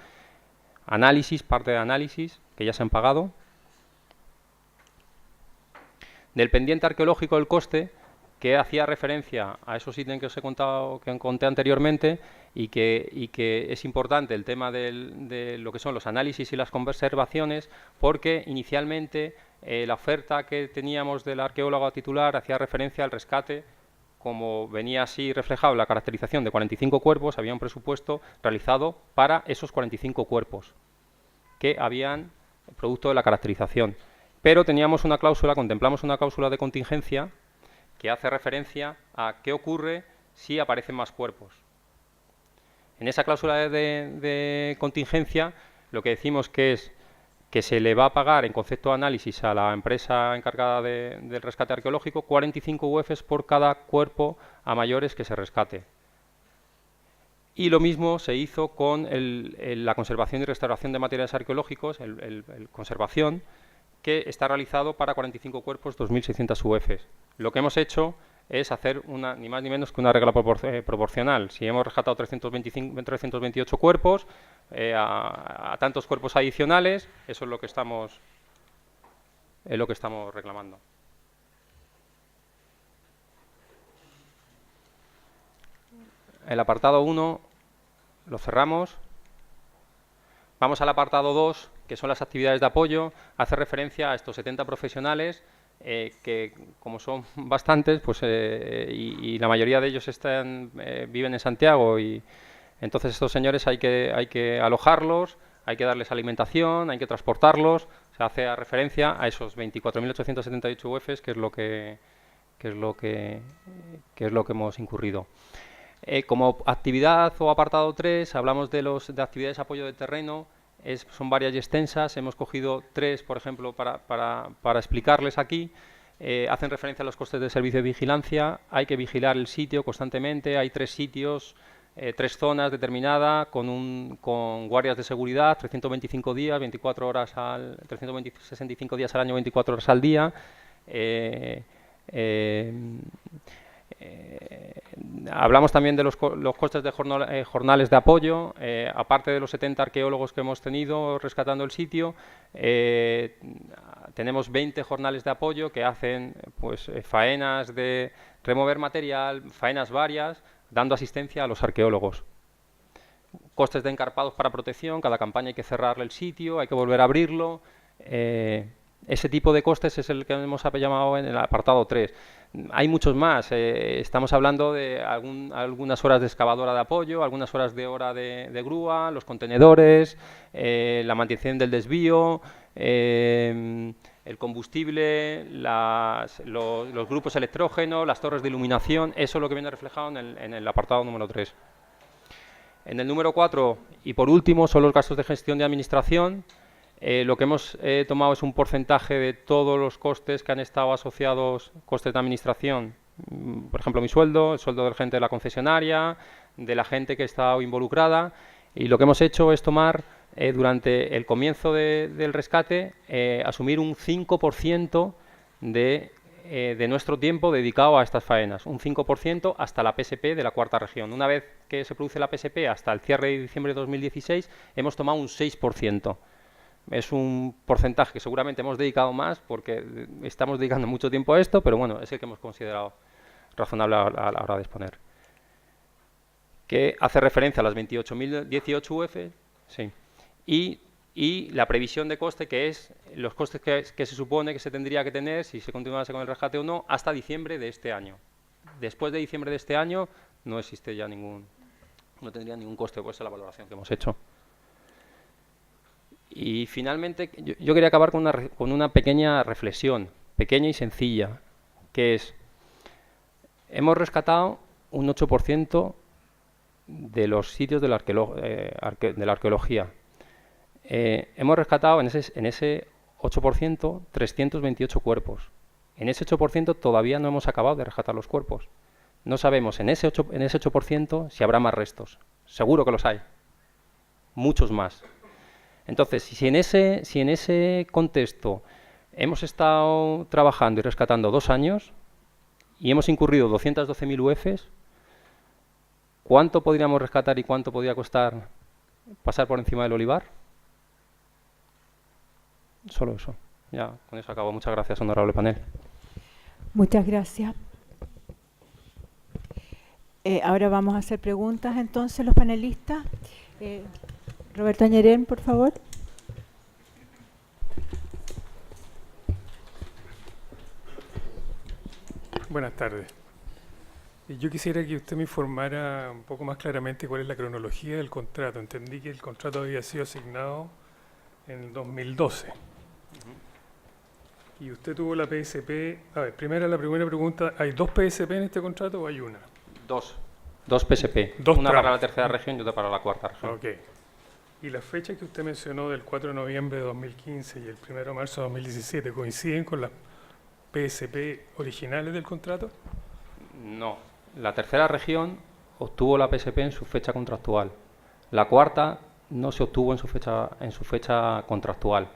análisis, parte de análisis, que ya se han pagado. Del pendiente arqueológico del coste, que hacía referencia a esos ítems que os he contado, que conté anteriormente, y que es importante el tema de lo que son los análisis y las conservaciones, porque inicialmente la oferta que teníamos del arqueólogo titular hacía referencia al rescate, como venía así reflejado en la caracterización de 45 cuerpos, había un presupuesto realizado para esos 45 cuerpos que habían producto de la caracterización. Pero teníamos una cláusula, contemplamos una cláusula de contingencia que hace referencia a qué ocurre si aparecen más cuerpos. En esa cláusula de contingencia lo que decimos que es que se le va a pagar en concepto de análisis a la empresa encargada del rescate arqueológico 45 UFs por cada cuerpo a mayores que se rescate. Y lo mismo se hizo con la conservación y restauración de materiales arqueológicos, el conservación, que está realizado para 45 cuerpos, 2.600 UFs. Lo que hemos hecho es hacer ni más ni menos que una regla proporcional. Si hemos rescatado 328 cuerpos, a tantos cuerpos adicionales, eso es lo que estamos reclamando. El apartado 1 lo cerramos. Vamos al apartado 2, que son las actividades de apoyo. Hace referencia a estos 70 profesionales que, como son bastantes, pues, y la mayoría de ellos viven en Santiago, y entonces estos señores hay que alojarlos, hay que darles alimentación, hay que transportarlos. Se hace referencia a esos 24.878 UFs, que es lo que hemos incurrido. Como actividad o apartado 3, hablamos de actividades de apoyo de terreno. Son varias y extensas. Hemos cogido 3, por ejemplo, para explicarles aquí. Hacen referencia a los costes de servicio de vigilancia. Hay que vigilar el sitio constantemente. Hay 3 sitios, 3 zonas determinadas con guardias de seguridad, 325 días, 365 días al año, 24 horas al día. Hablamos también de los costes de jornales de apoyo. Aparte de los 70 arqueólogos que hemos tenido rescatando el sitio, tenemos 20 jornales de apoyo que hacen pues, faenas de remover material, faenas varias, dando asistencia a los arqueólogos. Costes de encarpados para protección. Cada campaña hay que cerrarle el sitio, hay que volver a abrirlo. Ese tipo de costes es el que hemos llamado en el apartado 3. Hay muchos más. Estamos hablando de algunas horas de excavadora de apoyo, algunas horas de grúa, los contenedores, la mantención del desvío, el combustible, los grupos electrógenos, las torres de iluminación. Eso es lo que viene reflejado en el apartado número 3. En el número 4, y por último, son los gastos de gestión de administración. Lo que hemos tomado es un porcentaje de todos los costes que han estado asociados, costes de administración, por ejemplo mi sueldo, el sueldo de la gente de la concesionaria, de la gente que ha estado involucrada, y lo que hemos hecho es tomar durante el comienzo del rescate, asumir un 5% de nuestro tiempo dedicado a estas faenas, un 5% hasta la PSP de la cuarta región. Una vez que se produce la PSP hasta el cierre de diciembre de 2016, hemos tomado un 6%. Es un porcentaje que seguramente hemos dedicado más porque estamos dedicando mucho tiempo a esto, pero bueno, es el que hemos considerado razonable a la hora de exponer. Que hace referencia a las 28.018 UF, sí, y la previsión de coste, que es los costes que se supone que se tendría que tener si se continuase con el rescate o no, hasta diciembre de este año. Después de diciembre de este año no existe ya no tendría ningún coste, pues esa es la valoración que hemos hecho. Y finalmente yo quería acabar con una pequeña reflexión, pequeña y sencilla, que es, hemos rescatado un 8% de los sitios de la arqueología. Hemos rescatado en ese 8% 328 cuerpos. En ese 8% todavía no hemos acabado de rescatar los cuerpos. No sabemos en ese 8% si habrá más restos. Seguro que los hay. Muchos más. Entonces, si en ese contexto hemos estado trabajando y rescatando 2 años y hemos incurrido 212.000 UFs, ¿cuánto podríamos rescatar y cuánto podría costar pasar por encima del olivar? Solo eso. Ya, con eso acabo. Muchas gracias, honorable panel. Muchas gracias. Ahora vamos a hacer preguntas, entonces, los panelistas. Roberto Añerén, por favor. Buenas tardes. Yo quisiera que usted me informara un poco más claramente cuál es la cronología del contrato. Entendí que el contrato había sido asignado en el 2012. Y usted tuvo la PSP. A ver, la primera pregunta, ¿hay 2 PSP en este contrato o hay una? 2 PSP. Una para la tercera región y otra para la cuarta región. Ok. ¿Y las fechas que usted mencionó del 4 de noviembre de 2015 y el 1 de marzo de 2017 coinciden con las PSP originales del contrato? No. La tercera región obtuvo la PSP en su fecha contractual. La cuarta no se obtuvo en su fecha contractual.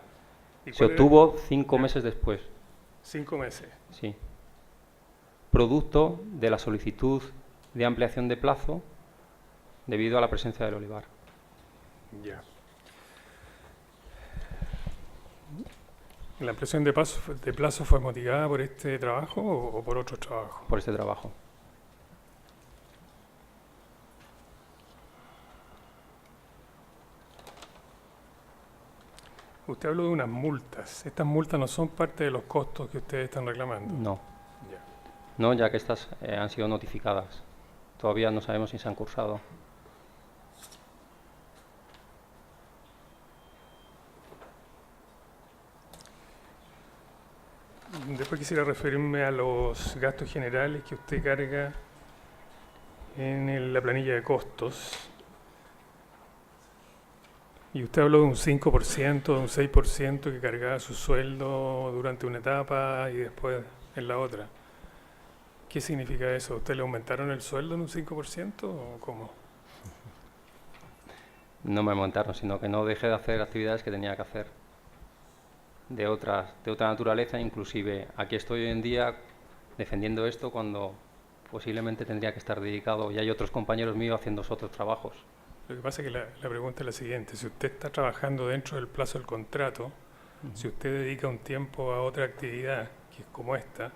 Se obtuvo 5 meses después. 5 meses. Sí. Producto de la solicitud de ampliación de plazo debido a la presencia del olivar. Ya. ¿La ampliación de plazo fue motivada por este trabajo o por otro trabajo? Por este trabajo. Usted habló de unas multas. ¿Estas multas no son parte de los costos que ustedes están reclamando? No. Ya. No, ya que estas han sido notificadas. Todavía no sabemos si se han cursado. Después quisiera referirme a los gastos generales que usted carga en la planilla de costos. Y usted habló de un 5%, de un 6% que cargaba su sueldo durante una etapa y después en la otra. ¿Qué significa eso? ¿Usted le aumentaron el sueldo en un 5% o cómo? No me aumentaron, sino que no dejé de hacer actividades que tenía que hacer. De otra naturaleza, inclusive aquí estoy hoy en día defendiendo esto cuando posiblemente tendría que estar dedicado, y hay otros compañeros míos haciendo otros trabajos. Lo que pasa es que la pregunta es la siguiente: si usted está trabajando dentro del plazo del contrato, si usted dedica un tiempo a otra actividad, que es como esta,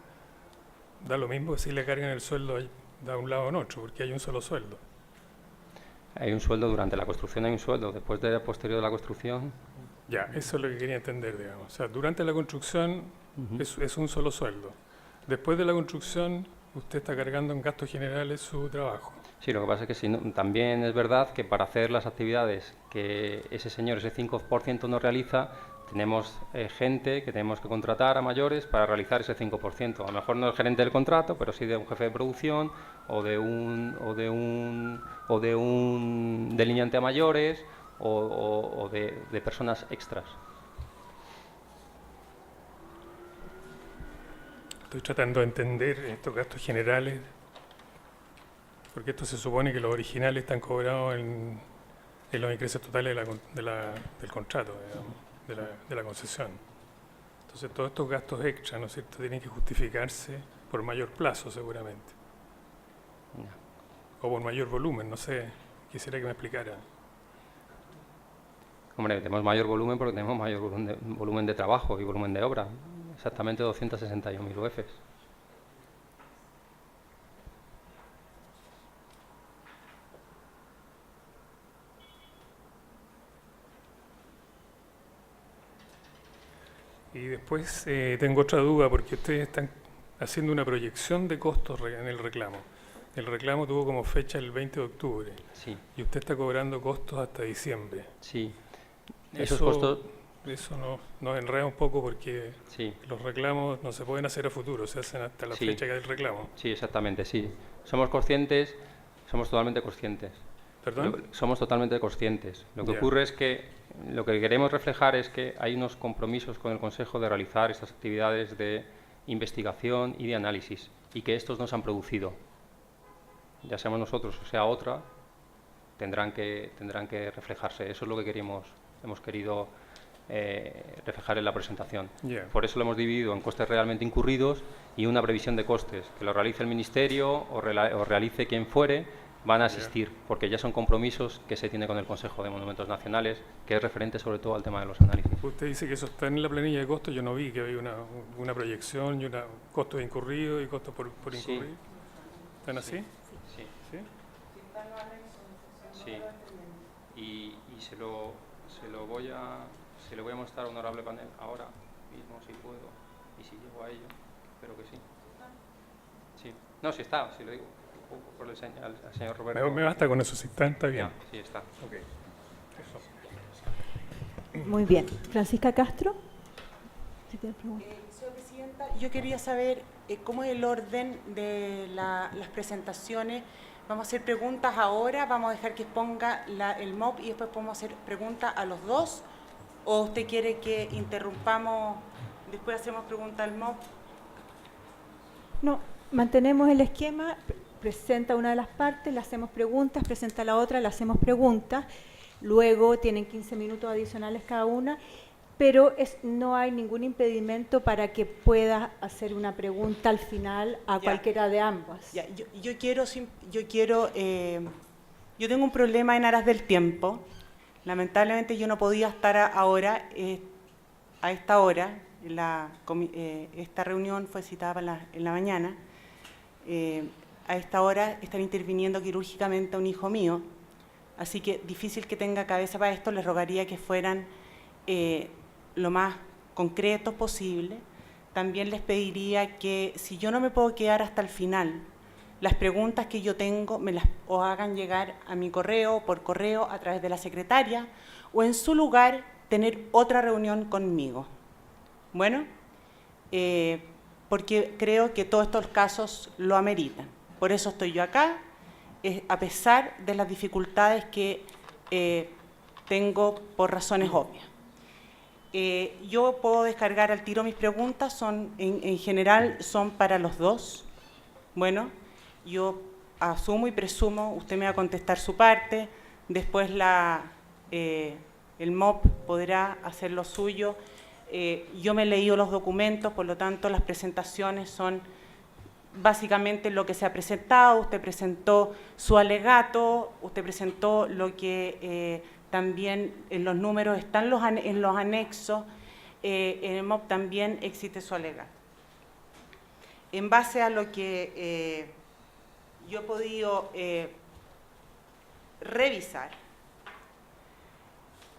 da lo mismo que si le cargan el sueldo de un lado o en otro, porque hay un solo sueldo. Hay un sueldo durante la construcción, hay un sueldo después de posterior de la construcción. Ya, eso es lo que quería entender, digamos. O sea, durante la construcción es un solo sueldo. Después de la construcción, usted está cargando en gastos generales su trabajo. Sí, lo que pasa es que también es verdad que para hacer las actividades que ese señor, ese 5% no realiza, tenemos gente que tenemos que contratar a mayores para realizar ese 5%. A lo mejor no el gerente del contrato, pero sí de un jefe de producción o de un delineante a mayores o de personas extras. Estoy tratando de entender estos gastos generales, porque esto se supone que los originales están cobrados en los ingresos totales del contrato, digamos, de la concesión. Entonces todos estos gastos extras, ¿no es cierto?, tienen que justificarse por mayor plazo seguramente. O por mayor volumen, no sé, quisiera que me explicara. Hombre, tenemos mayor volumen porque tenemos mayor volumen de trabajo y volumen de obra. Exactamente 261.000 UFs. Y después tengo otra duda, porque ustedes están haciendo una proyección de costos en el reclamo. El reclamo tuvo como fecha el 20 de octubre. Sí. Y usted está cobrando costos hasta diciembre. Sí. Esos costos... Eso nos enreda un poco porque sí, los reclamos no se pueden hacer a futuro, se hacen hasta la fecha del reclamo. Sí, exactamente, sí. Somos conscientes, somos totalmente conscientes. ¿Perdón? Somos totalmente conscientes. Lo que ocurre es que lo que queremos reflejar es que hay unos compromisos con el Consejo de realizar estas actividades de investigación y de análisis, y que estos no se han producido. Ya seamos nosotros o sea otra, tendrán que reflejarse. Eso es lo que hemos querido reflejar en la presentación. Por eso lo hemos dividido en costes realmente incurridos y una previsión de costes, que lo realice el Ministerio o realice quien fuere, van a asistir, porque ya son compromisos que se tiene con el Consejo de Monumentos Nacionales, que es referente sobre todo al tema de los análisis. Usted dice que eso está en la planilla de costos, yo no vi que había una proyección y costos incurridos y costos por incurrir. ¿Están así? Sí. ¿Sí? Sí. Y se lo voy a mostrar, honorable panel, ahora mismo si puedo, y si llego a ello, espero que sí. Sí. No, si está, si lo digo. Por el señor Roberto. Me basta con eso, si está bien. Ya, sí está. Okay. Muy bien. Francisca Castro. Señora Presidenta, yo quería saber cómo es el orden de las presentaciones. Vamos a hacer preguntas ahora, vamos a dejar que exponga el MOP y después podemos hacer preguntas a los dos. ¿O usted quiere que interrumpamos, después hacemos preguntas al MOP? No, mantenemos el esquema. Presenta una de las partes, le hacemos preguntas, presenta la otra, le hacemos preguntas. Luego tienen 15 minutos adicionales cada una pero no hay ningún impedimento para que puedas hacer una pregunta al final a Ya. cualquiera de ambas. Ya, yo tengo un problema en aras del tiempo. Lamentablemente yo no podía estar ahora, a esta hora. Esta reunión fue citada en la mañana. A esta hora están interviniendo quirúrgicamente a un hijo mío. Así que difícil que tenga cabeza para esto. Les rogaría que fueran lo más concretos posible. También les pediría que si yo no me puedo quedar hasta el final, las preguntas que yo tengo me las o hagan llegar a mi correo, por correo, a través de la secretaria, o en su lugar tener otra reunión conmigo. Bueno, porque creo que todos estos casos lo ameritan. Por eso estoy yo acá, a pesar de las dificultades que tengo por razones obvias. Yo puedo descargar al tiro mis preguntas, en general son para los dos. Bueno, yo asumo y presumo, usted me va a contestar su parte, después el MOP podrá hacer lo suyo. Yo me he leído los documentos, por lo tanto las presentaciones son básicamente lo que se ha presentado. Usted presentó su alegato, usted presentó lo que también en los números están en los anexos, en el MOP también existe su alegato. En base a lo que yo he podido revisar,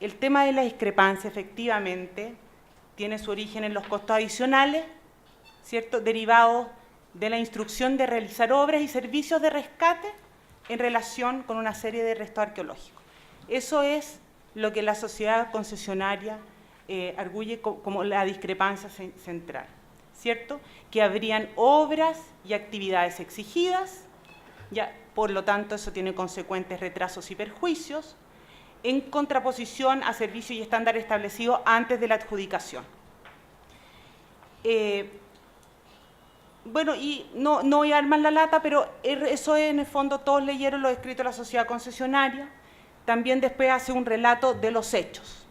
el tema de la discrepancia efectivamente tiene su origen en los costos adicionales, ¿cierto?, derivados de la instrucción de realizar obras y servicios de rescate en relación con una serie de restos arqueológicos. Eso es lo que la sociedad concesionaria arguye como la discrepancia central, ¿cierto?, que habrían obras y actividades exigidas, ya, por lo tanto eso tiene consecuentes retrasos y perjuicios, en contraposición a servicios y estándares establecidos antes de la adjudicación. Bueno, y no voy a armar la lata, pero eso es, en el fondo, todos leyeron los escritos de la sociedad concesionaria. También después hace un relato de los hechos.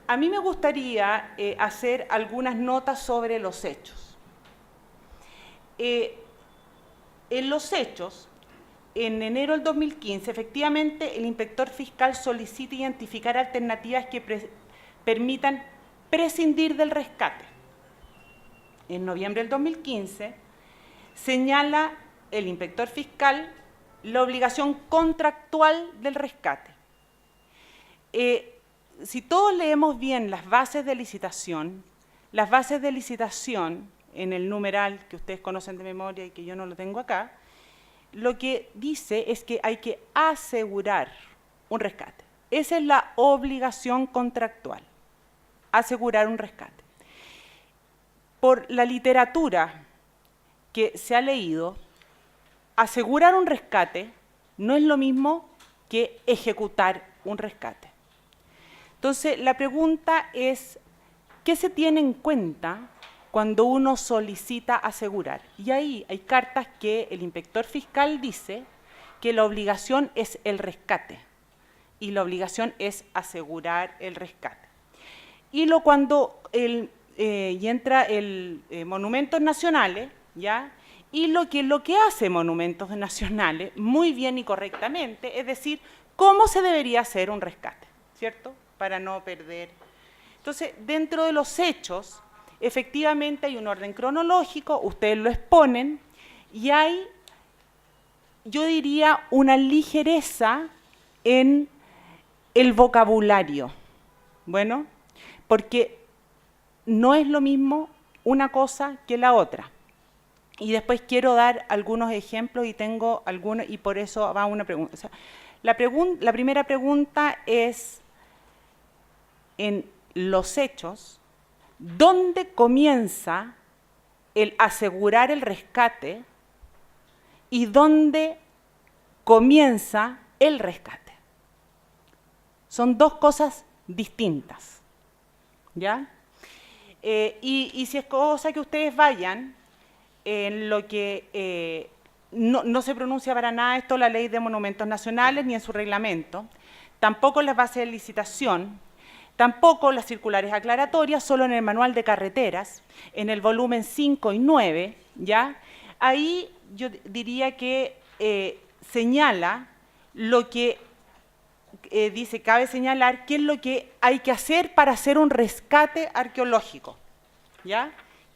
A mí me gustaría hacer algunas notas sobre los hechos. En los hechos, en enero del 2015, efectivamente, el inspector fiscal solicita identificar alternativas que permitan prescindir del rescate. En noviembre del 2015, señala el inspector fiscal la obligación contractual del rescate. Si todos leemos bien las bases de licitación en el numeral que ustedes conocen de memoria y que yo no lo tengo acá, lo que dice es que hay que asegurar un rescate. Esa es la obligación contractual, asegurar un rescate. Por la literatura que se ha leído, asegurar un rescate no es lo mismo que ejecutar un rescate. Entonces, la pregunta es, ¿qué se tiene en cuenta cuando uno solicita asegurar? Y ahí hay cartas que el inspector fiscal dice que la obligación es el rescate y la obligación es asegurar el rescate. Y cuando entra el Monumentos Nacionales, ¿ya? Y lo que hace Monumentos Nacionales muy bien y correctamente es decir cómo se debería hacer un rescate, ¿cierto?, para no perder. Entonces, dentro de los hechos, efectivamente hay un orden cronológico, ustedes lo exponen, y hay, yo diría, una ligereza en el vocabulario. Bueno, porque no es lo mismo una cosa que la otra. Y después quiero dar algunos ejemplos y tengo algunos, y por eso va una pregunta. O sea, la primera pregunta es, en los hechos, ¿dónde comienza el asegurar el rescate y dónde comienza el rescate? Son dos cosas distintas, ¿ya? Y si es cosa que ustedes vayan, en lo que no se pronuncia para nada esto la Ley de Monumentos Nacionales ni en su reglamento, tampoco en las bases de licitación, Tampoco las circulares aclaratorias, solo en el manual de carreteras, en el volumen 5 y 9, ¿ya? Ahí yo diría que señala lo que dice, cabe señalar qué es lo que hay que hacer para hacer un rescate arqueológico, ¿ya?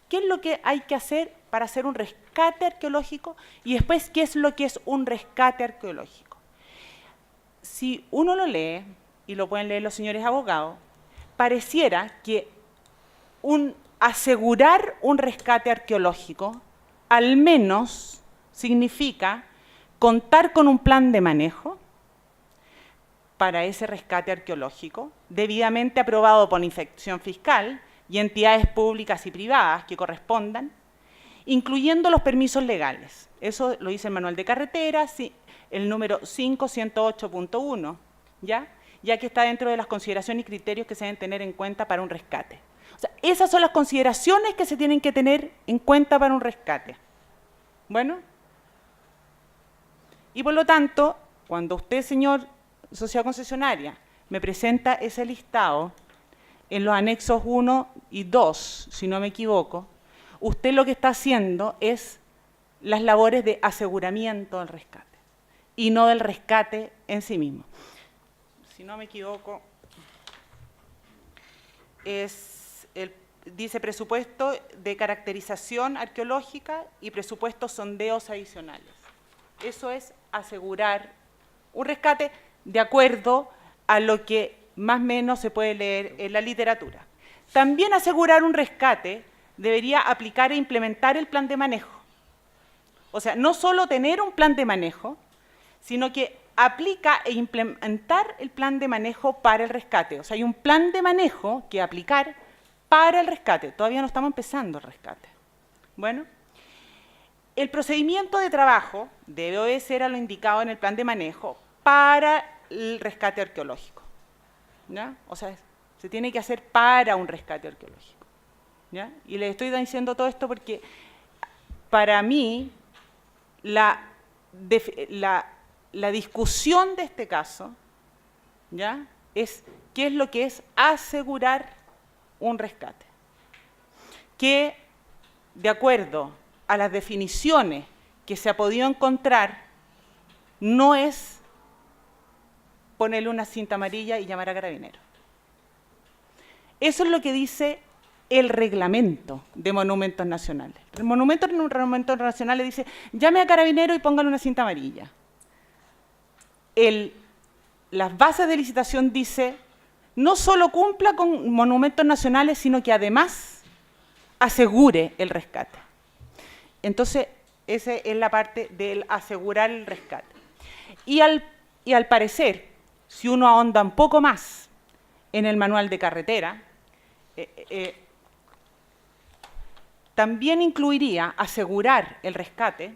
¿Qué es lo que hay que hacer para hacer un rescate arqueológico? Y después, ¿qué es lo que es un rescate arqueológico? Si uno lo lee, y lo pueden leer los señores abogados, pareciera que asegurar un rescate arqueológico al menos significa contar con un plan de manejo para ese rescate arqueológico, debidamente aprobado por inspección fiscal y entidades públicas y privadas que correspondan, incluyendo los permisos legales. Eso lo dice el manual de carreteras, el número 5108.1, ya que está dentro de las consideraciones y criterios que se deben tener en cuenta para un rescate. O sea, esas son las consideraciones que se tienen que tener en cuenta para un rescate. Bueno, y por lo tanto, cuando usted, señor sociedad concesionaria, me presenta ese listado en los anexos 1 y 2, si no me equivoco, usted lo que está haciendo es las labores de aseguramiento del rescate y no del rescate en sí mismo. Si no me equivoco, dice presupuesto de caracterización arqueológica y presupuesto sondeos adicionales. Eso es asegurar un rescate de acuerdo a lo que más o menos se puede leer en la literatura. También asegurar un rescate debería aplicar e implementar el plan de manejo. O sea, no solo tener un plan de manejo, sino que aplica e implementar el plan de manejo para el rescate. O sea, hay un plan de manejo que aplicar para el rescate. Todavía no estamos empezando el rescate. Bueno, el procedimiento de trabajo debe obedecer a lo indicado en el plan de manejo para el rescate arqueológico, ¿ya? O sea, se tiene que hacer para un rescate arqueológico, ¿ya? Y les estoy diciendo todo esto porque para mí la discusión de este caso, ¿ya?, es qué es lo que es asegurar un rescate, que de acuerdo a las definiciones que se ha podido encontrar, no es ponerle una cinta amarilla y llamar a carabineros. Eso es lo que dice el reglamento de monumentos nacionales. El monumentos nacionales dice, llame a carabineros y póngale una cinta amarilla. Las bases de licitación dice, no solo cumpla con monumentos nacionales, sino que además asegure el rescate. Entonces, esa es la parte del asegurar el rescate. Y al parecer, si uno ahonda un poco más en el manual de carretera, también incluiría asegurar el rescate,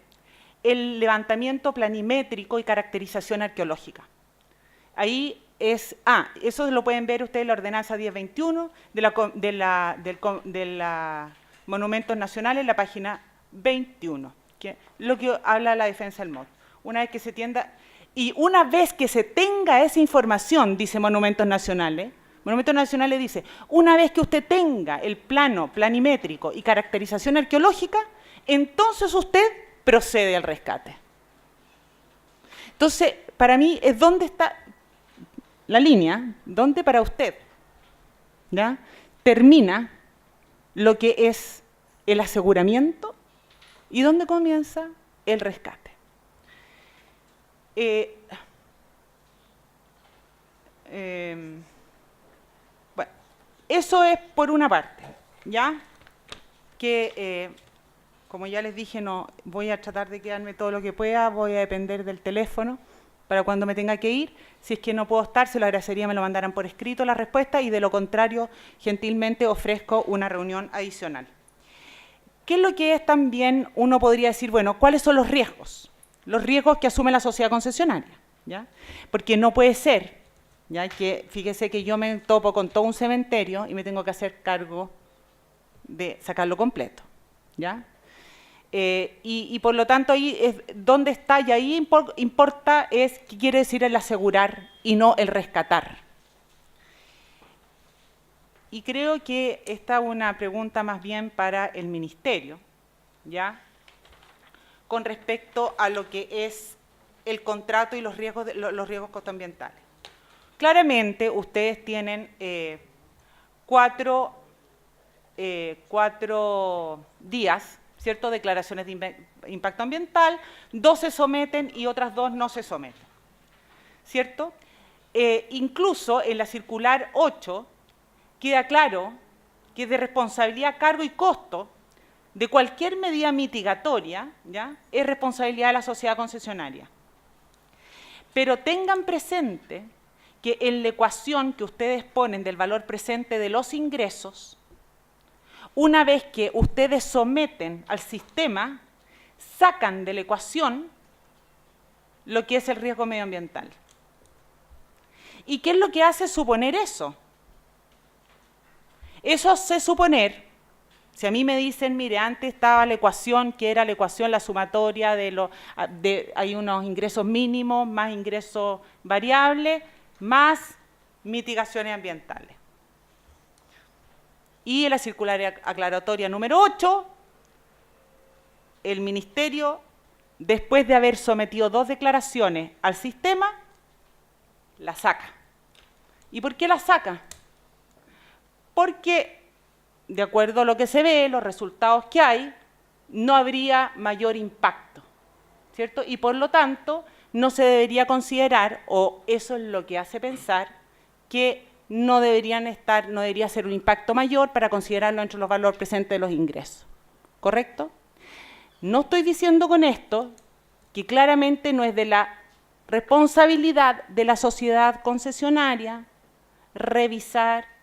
el levantamiento planimétrico y caracterización arqueológica. Ahí es, eso lo pueden ver ustedes en la ordenanza 1021 de la Monumentos Nacionales, en la página 21, que lo que habla la defensa del MOT. Una vez que se tenga esa información, dice Monumentos Nacionales dice, una vez que usted tenga el plano planimétrico y caracterización arqueológica, entonces usted procede al rescate. Entonces, para mí es dónde está la línea, dónde para usted, ¿ya?, termina lo que es el aseguramiento y dónde comienza el rescate. Bueno, eso es por una parte, ¿ya? Que, como ya les dije, no voy a tratar de quedarme todo lo que pueda, voy a depender del teléfono para cuando me tenga que ir. Si es que no puedo estar, se lo agradecería me lo mandaran por escrito la respuesta y de lo contrario, gentilmente ofrezco una reunión adicional. ¿Qué es lo que es también, uno podría decir, bueno, cuáles son los riesgos? Los riesgos que asume la sociedad concesionaria, ¿ya? Porque no puede ser, ¿ya?, que fíjese que yo me topo con todo un cementerio y me tengo que hacer cargo de sacarlo completo, ¿ya? Y por lo tanto ahí es donde está, y ahí importa es qué quiere decir el asegurar y no el rescatar. y creo que esta es una pregunta más bien para el Ministerio, ¿ya? Con respecto a lo que es el contrato y los riesgos costoambientales. Claramente, ustedes tienen 4 días, ¿cierto?, declaraciones de impacto ambiental, 2 se someten y otras 2 no se someten, ¿cierto? Incluso en la circular 8 queda claro que es de responsabilidad, cargo y costo de cualquier medida mitigatoria, ¿ya?, es responsabilidad de la sociedad concesionaria. Pero tengan presente que en la ecuación que ustedes ponen del valor presente de los ingresos, una vez que ustedes someten al sistema, sacan de la ecuación lo que es el riesgo medioambiental. ¿Y qué es lo que hace suponer eso? Eso hace suponer, si a mí me dicen, mire, antes estaba la ecuación, que era la ecuación, la sumatoria hay unos ingresos mínimos, más ingresos variables, más mitigaciones ambientales. Y en la circular aclaratoria número 8, el Ministerio, después de haber sometido 2 declaraciones al sistema, la saca. ¿Y por qué la saca? Porque, de acuerdo a lo que se ve, los resultados que hay, no habría mayor impacto, ¿cierto? Y por lo tanto, no se debería considerar, o eso es lo que hace pensar, que no debería ser un impacto mayor para considerarlo entre los valores presentes de los ingresos. ¿Correcto? No estoy diciendo con esto que claramente no es de la responsabilidad de la sociedad concesionaria revisar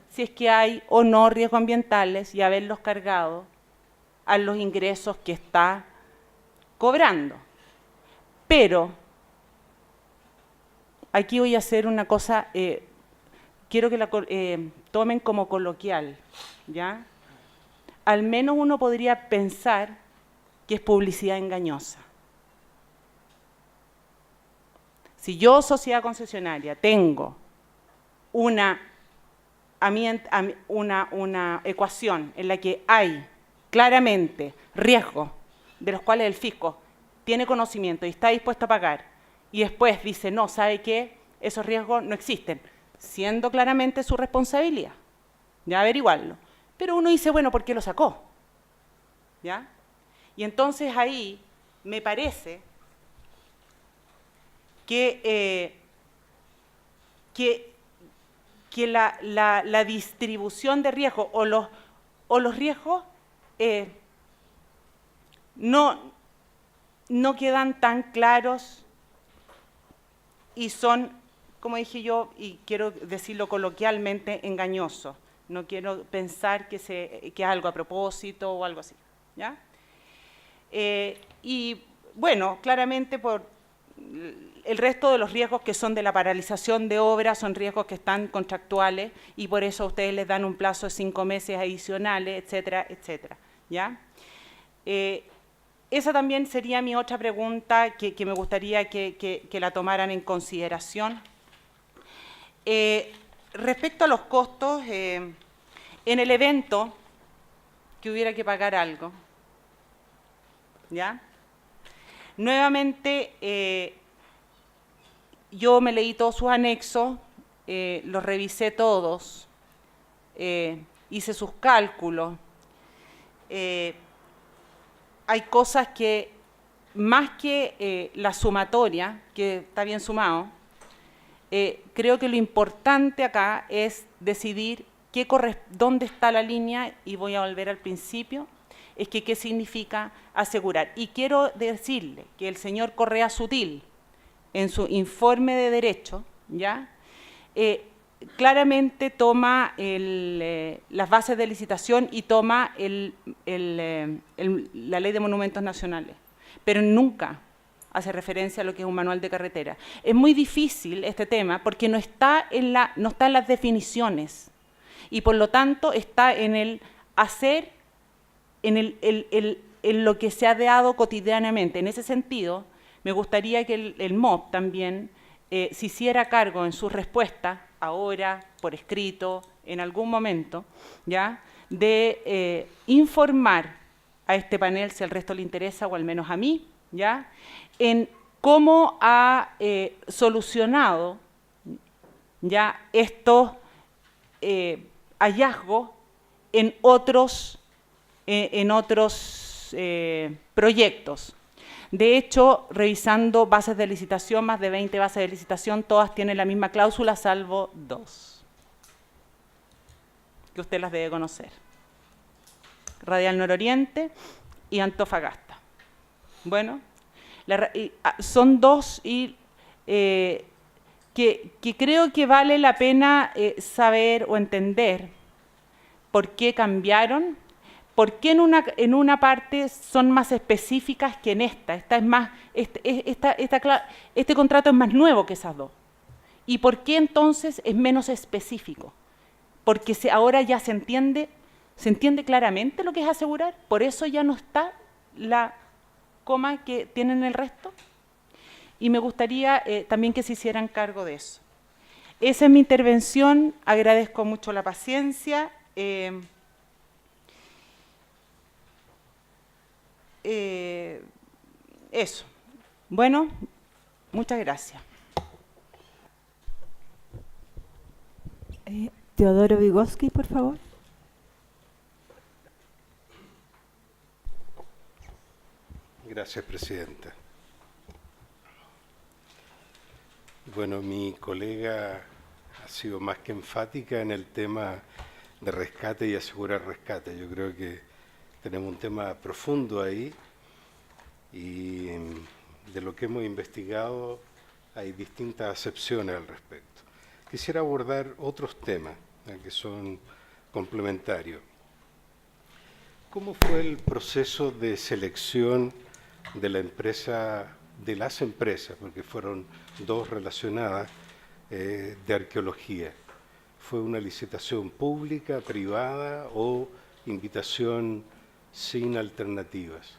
si es que hay o no riesgos ambientales y haberlos cargado a los ingresos que está cobrando. Pero aquí voy a hacer una cosa, quiero que la tomen como coloquial, ¿ya? Al menos uno podría pensar que es publicidad engañosa. Si yo, sociedad concesionaria, tengo una ecuación en la que hay claramente riesgos de los cuales el fisco tiene conocimiento y está dispuesto a pagar, y después dice, no, ¿sabe qué? Esos riesgos no existen, siendo claramente su responsabilidad, ya averiguarlo. Pero uno dice, bueno, ¿por qué lo sacó? ¿Ya? Y entonces ahí me parece que la distribución de riesgos o los riesgos no quedan tan claros y son, como dije yo, y quiero decirlo coloquialmente, engañosos. No quiero pensar que es algo a propósito o algo así, ¿ya? Y bueno, claramente por el resto de los riesgos que son de la paralización de obras son riesgos que están contractuales y por eso a ustedes les dan un plazo de 5 meses adicionales, etcétera, etcétera, ¿ya? Esa también sería mi otra pregunta que me gustaría que la tomaran en consideración. Respecto a los costos, en el evento que hubiera que pagar algo, ¿ya? Nuevamente, yo me leí todos sus anexos, los revisé todos, hice sus cálculos. Hay cosas que, más que la sumatoria, que está bien sumado, creo que lo importante acá es decidir dónde está la línea, y voy a volver al principio, es que qué significa asegurar. Y quiero decirle que el señor Correa Sutil, en su informe de derecho, ¿ya? Claramente toma las bases de licitación y toma la Ley de Monumentos Nacionales, pero nunca hace referencia a lo que es un manual de carretera. Es muy difícil este tema porque no está en las definiciones y por lo tanto está en el hacer, en lo que se ha dado cotidianamente. En ese sentido, me gustaría que el MOP también se hiciera cargo en sus respuestas, ahora, por escrito, en algún momento, ¿ya?, de informar a este panel, si al resto le interesa, o al menos a mí, ¿ya?, en cómo ha solucionado ya estos hallazgos en otros proyectos. De hecho, revisando bases de licitación, más de 20 bases de licitación, todas tienen la misma cláusula, salvo 2, que usted las debe conocer: Radial Nororiente y Antofagasta. Bueno, son 2 que creo que vale la pena saber o entender por qué cambiaron. ¿Por qué en una parte son más específicas que en esta? Esta es más, este contrato es más nuevo que esas 2. ¿Y por qué entonces es menos específico? Porque ahora ya se entiende claramente lo que es asegurar. Por eso ya no está la coma que tienen el resto. Y me gustaría también que se hicieran cargo de eso. Esa es mi intervención. Agradezco mucho la paciencia. Eso. Bueno, muchas gracias. Teodoro Vygotsky, por favor. Gracias, Presidenta. Bueno, mi colega ha sido más que enfática en el tema de rescate y asegurar rescate. Yo creo que tenemos un tema profundo ahí y de lo que hemos investigado hay distintas acepciones al respecto. Quisiera abordar otros temas que son complementarios. ¿Cómo fue el proceso de selección de la empresa, de las empresas, porque fueron 2 relacionadas, de arqueología? ¿Fue una licitación pública, privada o invitación sin alternativas?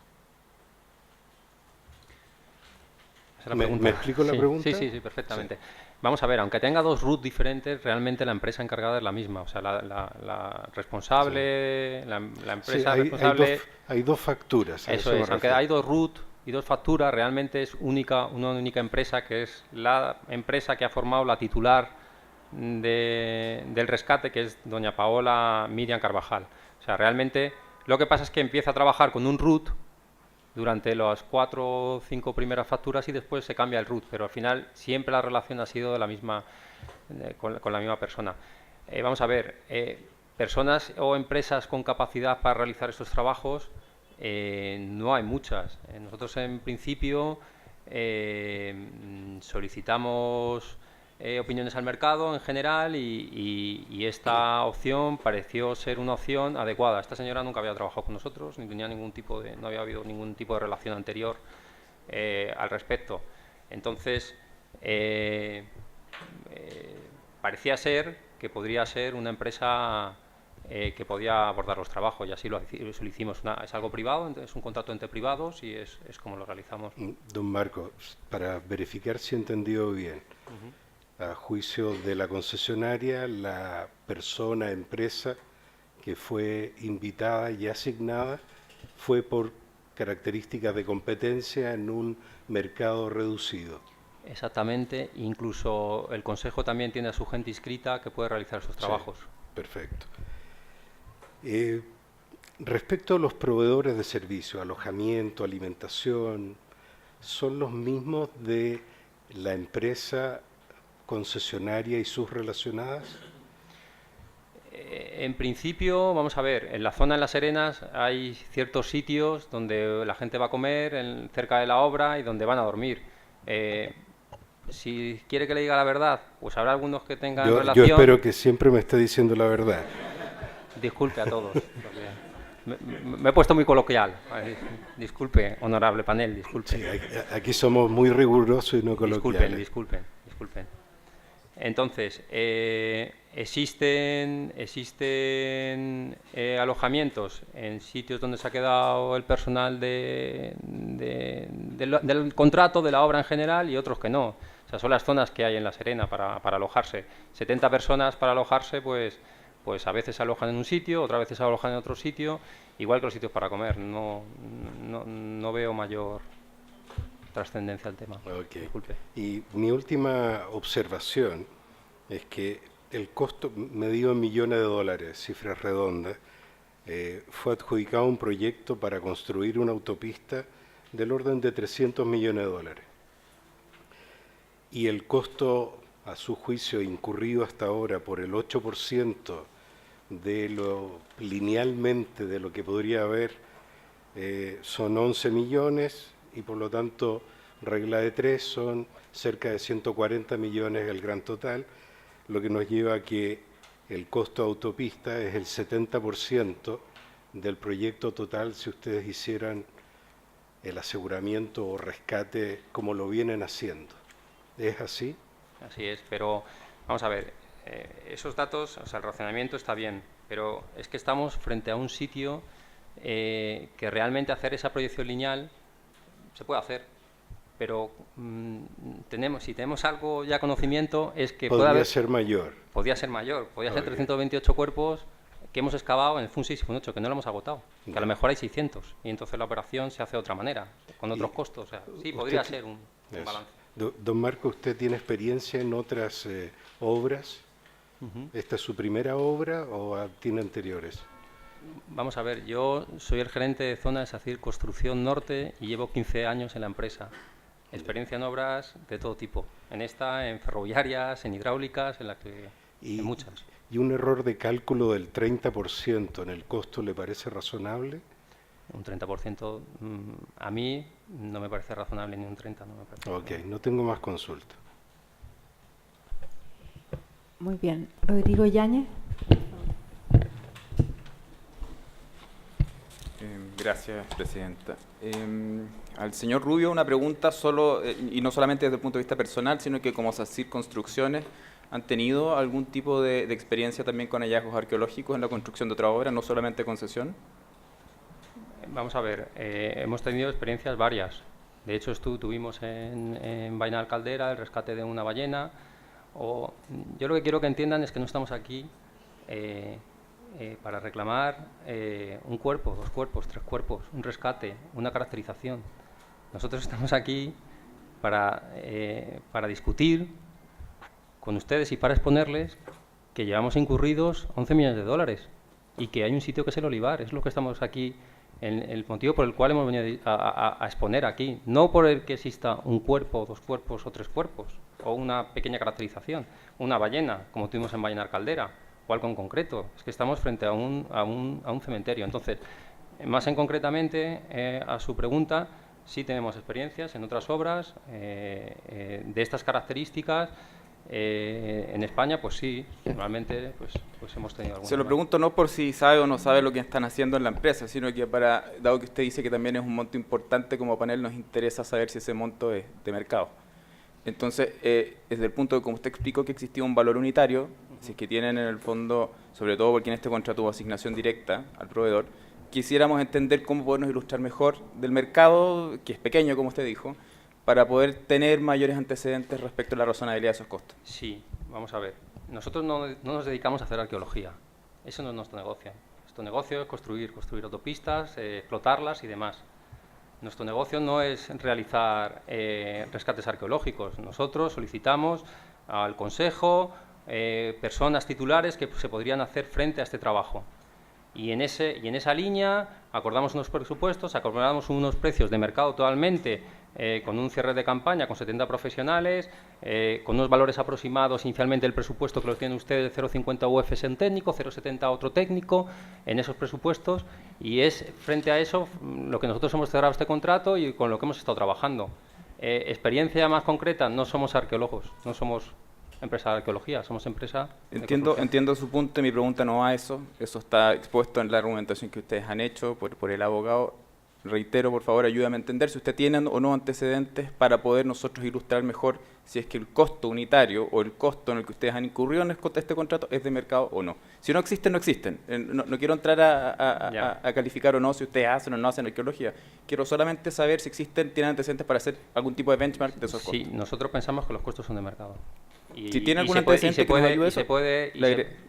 ¿Me explico la pregunta? Sí, perfectamente. Sí. Vamos a ver, aunque tenga 2 RUT diferentes, realmente la empresa encargada es la misma. O sea, la responsable, sí. la empresa responsable... Hay dos facturas. Eso es, aunque hay 2 RUT y 2 facturas, realmente es una única empresa, que es la empresa que ha formado la titular del rescate, que es doña Paola Miriam Carvajal. O sea, realmente lo que pasa es que empieza a trabajar con un RUT durante las 4 o 5 primeras facturas y después se cambia el RUT, pero al final siempre la relación ha sido de la misma, con la misma persona. Vamos a ver, personas o empresas con capacidad para realizar estos trabajos no hay muchas. Nosotros en principio solicitamos opiniones al mercado en general y esta opción pareció ser una opción adecuada. Esta señora nunca había trabajado con nosotros, ni tenía no había habido ningún tipo de relación anterior al respecto. Entonces, parecía ser que podría ser una empresa que podía abordar los trabajos, y así lo hicimos. Es algo privado, es un contrato entre privados y es como lo realizamos. Don Marco, para verificar si he entendido bien, a juicio de la concesionaria, la persona, empresa que fue invitada y asignada fue por características de competencia en un mercado reducido. Exactamente, incluso el Consejo también tiene a su gente inscrita que puede realizar sus trabajos. Sí, perfecto. Respecto a los proveedores de servicio, alojamiento, alimentación, ¿son los mismos de la empresa concesionaria y sus relacionadas? En principio, vamos a ver, en la zona de Las Arenas hay ciertos sitios donde la gente va a comer cerca de la obra y donde van a dormir. Si quiere que le diga la verdad, pues habrá algunos que tengan relación... Yo espero que siempre me esté diciendo la verdad. Disculpe a todos. Me he puesto muy coloquial. Disculpe, honorable panel, disculpe. Sí, aquí somos muy rigurosos y no coloquiales. Disculpen. Entonces, existen alojamientos en sitios donde se ha quedado el personal del contrato, de la obra en general, y otros que no. O sea, son las zonas que hay en La Serena para alojarse. 70 personas para alojarse, pues pues a veces se alojan en un sitio, otras veces se alojan en otro sitio, igual que los sitios para comer. No veo mayor trascendencia al tema. Ok. Disculpe. Y mi última observación es que el costo medido en millones de dólares, cifras redondas, fue adjudicado un proyecto para construir una autopista del orden de 300 millones de dólares. Y el costo, a su juicio, incurrido hasta ahora por el 8% de lo linealmente de lo que podría haber, son 11 millones y por lo tanto, regla de 3, son cerca de 140 millones el gran total, lo que nos lleva a que el costo de autopista es el 70% del proyecto total si ustedes hicieran el aseguramiento o rescate como lo vienen haciendo. ¿Es así? Así es, pero vamos a ver, esos datos, o sea, el razonamiento está bien, pero es que estamos frente a un sitio que realmente hacer esa proyección lineal se puede hacer, pero si tenemos algo ya conocimiento es que podría ser mayor. Podría ser mayor, podría ser 328 cuerpos que hemos excavado en el FUN 6 y FUN 8, que no lo hemos agotado, que a lo mejor hay 600, y entonces la operación se hace de otra manera, con otros costos, o sea, sí, podría ser un balance. Don Marco, ¿usted tiene experiencia en otras obras? ¿Esta es su primera obra o tiene anteriores? Vamos a ver, yo soy el gerente de zona de SACIR Construcción Norte y llevo 15 años en la empresa. Experiencia en obras de todo tipo, en ferroviarias, en hidráulicas, en muchas. ¿Y un error de cálculo del 30% en el costo le parece razonable? Un 30% a mí no me parece razonable, ni un 30%. No me parece razonable. No tengo más consulta. Muy bien. Rodrigo Yáñez. Gracias, presidenta. Al señor Rubio una pregunta solo, y no solamente desde el punto de vista personal, sino que como SACIR Construcciones, ¿han tenido algún tipo de experiencia también con hallazgos arqueológicos en la construcción de otra obra, no solamente concesión? Vamos a ver, hemos tenido experiencias varias. De hecho, tuvimos en Bainal Caldera el rescate de una ballena. Yo lo que quiero que entiendan es que no estamos aquí para reclamar un cuerpo, 2 cuerpos, 3 cuerpos, un rescate, una caracterización. Nosotros estamos aquí para discutir con ustedes y para exponerles que llevamos incurridos 11 millones de dólares y que hay un sitio que es el Olivar. Es lo que estamos aquí, el motivo por el cual hemos venido a exponer aquí. No por el que exista un cuerpo, 2 cuerpos o 3 cuerpos, o una pequeña caracterización, una ballena, como tuvimos en Bainal Caldera, o algo en concreto. Es que estamos frente a un cementerio. Entonces, más concretamente a su pregunta, sí tenemos experiencias en otras obras de estas características. En España, pues sí, normalmente pues hemos tenido alguna. Se lo pregunto no por si sabe o no sabe lo que están haciendo en la empresa, sino que dado que usted dice que también es un monto importante como panel, nos interesa saber si ese monto es de mercado. Entonces, desde el punto de como usted explicó que existía un valor unitario, si es que tienen en el fondo, sobre todo porque en este contrato hubo asignación directa al proveedor, quisiéramos entender cómo podernos ilustrar mejor del mercado, que es pequeño, como usted dijo, para poder tener mayores antecedentes respecto a la razonabilidad de esos costos. Sí, vamos a ver. Nosotros no nos dedicamos a hacer arqueología. Eso no es nuestro negocio. Nuestro negocio es construir autopistas, explotarlas y demás. Nuestro negocio no es realizar rescates arqueológicos. Nosotros solicitamos al Consejo personas titulares que se podrían hacer frente a este trabajo. Y en esa línea acordamos unos presupuestos, acordamos unos precios de mercado totalmente, con un cierre de campaña con 70 profesionales, con unos valores aproximados inicialmente del presupuesto que los tienen ustedes, 0,50 UFs en técnico, 0,70 otro técnico, en esos presupuestos, y es frente a eso lo que nosotros hemos cerrado este contrato y con lo que hemos estado trabajando. Experiencia más concreta, no somos arqueólogos, no somos empresa de arqueología, somos empresa de Entiendo su punto, mi pregunta no va a eso está expuesto en la argumentación que ustedes han hecho por el abogado. Reitero, por favor, ayúdame a entender si usted tiene o no antecedentes para poder nosotros ilustrar mejor si es que el costo unitario o el costo en el que ustedes han incurrido en este contrato es de mercado o no. Si no existen, no existen. No quiero entrar a calificar o no si ustedes hacen o no hacen arqueología. Quiero solamente saber si tienen antecedentes para hacer algún tipo de benchmark de esos costos. Sí, nosotros pensamos que los costos son de mercado. Si tiene algún se puede- antecedente que nos ayude eso,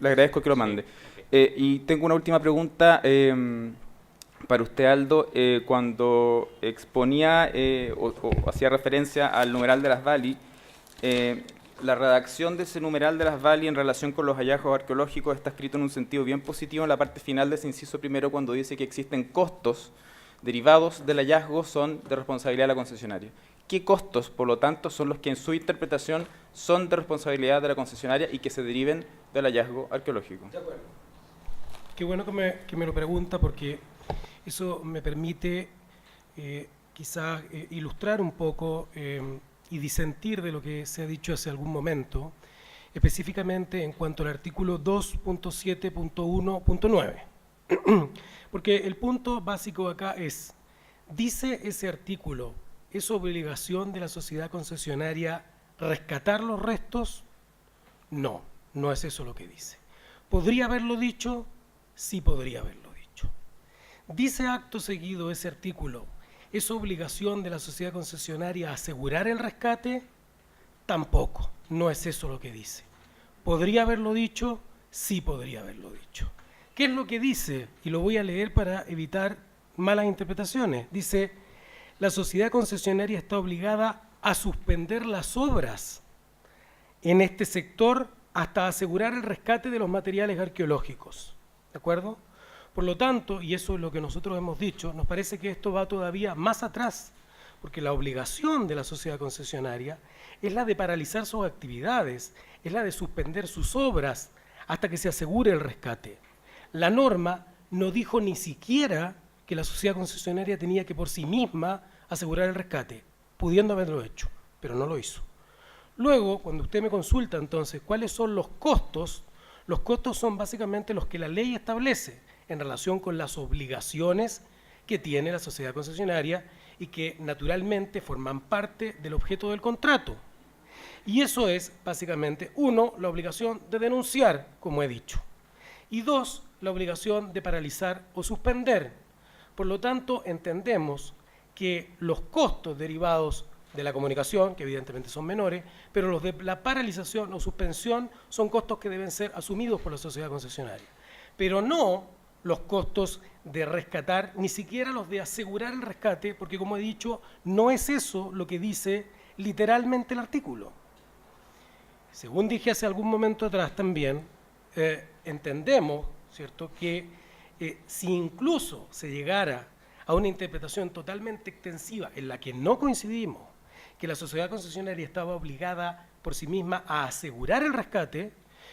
le agradezco que lo mande. Y tengo una última pregunta para usted, Aldo. Cuando exponía o hacía referencia al numeral de las Vali, la redacción de ese numeral de las Vali en relación con los hallazgos arqueológicos está escrito en un sentido bien positivo en la parte final de ese inciso primero, cuando dice que existen costos derivados del hallazgo son de responsabilidad de la concesionaria. ¿Qué costos, por lo tanto, son los que en su interpretación son de responsabilidad de la concesionaria y que se deriven del hallazgo arqueológico? De acuerdo. Qué bueno que me lo pregunta, porque eso me permite quizás ilustrar un poco y disentir de lo que se ha dicho hace algún momento, específicamente en cuanto al artículo 2.7.1.9. Porque el punto básico acá es, ¿dice ese artículo, es obligación de la sociedad concesionaria rescatar los restos? No, no es eso lo que dice. ¿Podría haberlo dicho? Sí, podría haberlo dicho. ¿Dice acto seguido ese artículo, es obligación de la sociedad concesionaria asegurar el rescate? Tampoco, no es eso lo que dice. ¿Podría haberlo dicho? Sí, podría haberlo dicho. ¿Qué es lo que dice? Y lo voy a leer para evitar malas interpretaciones. Dice, la sociedad concesionaria está obligada a suspender las obras en este sector hasta asegurar el rescate de los materiales arqueológicos. ¿De acuerdo? Por lo tanto, y eso es lo que nosotros hemos dicho, nos parece que esto va todavía más atrás, porque la obligación de la sociedad concesionaria es la de paralizar sus actividades, es la de suspender sus obras hasta que se asegure el rescate. La norma no dijo ni siquiera que la sociedad concesionaria tenía que por sí misma asegurar el rescate, pudiendo haberlo hecho, pero no lo hizo. Luego, cuando usted me consulta entonces cuáles son los costos son básicamente los que la ley establece en relación con las obligaciones que tiene la sociedad concesionaria y que naturalmente forman parte del objeto del contrato. Y eso es básicamente, uno, la obligación de denunciar, como he dicho, y dos, la obligación de paralizar o suspender. Por lo tanto, entendemos que los costos derivados de la comunicación, que evidentemente son menores, pero los de la paralización o suspensión son costos que deben ser asumidos por la sociedad concesionaria, pero no los costos de rescatar, ni siquiera los de asegurar el rescate, porque como he dicho, no es eso lo que dice literalmente el artículo. Según dije hace algún momento atrás también, entendemos, ¿cierto?, que si incluso se llegara a una interpretación totalmente extensiva en la que no coincidimos, que la sociedad concesionaria estaba obligada por sí misma a asegurar el rescate,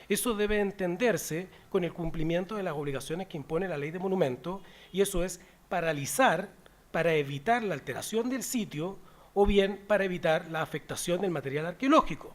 eso debe entenderse con el cumplimiento de las obligaciones que impone la ley de monumentos, y eso es paralizar para evitar la alteración del sitio o bien para evitar la afectación del material arqueológico.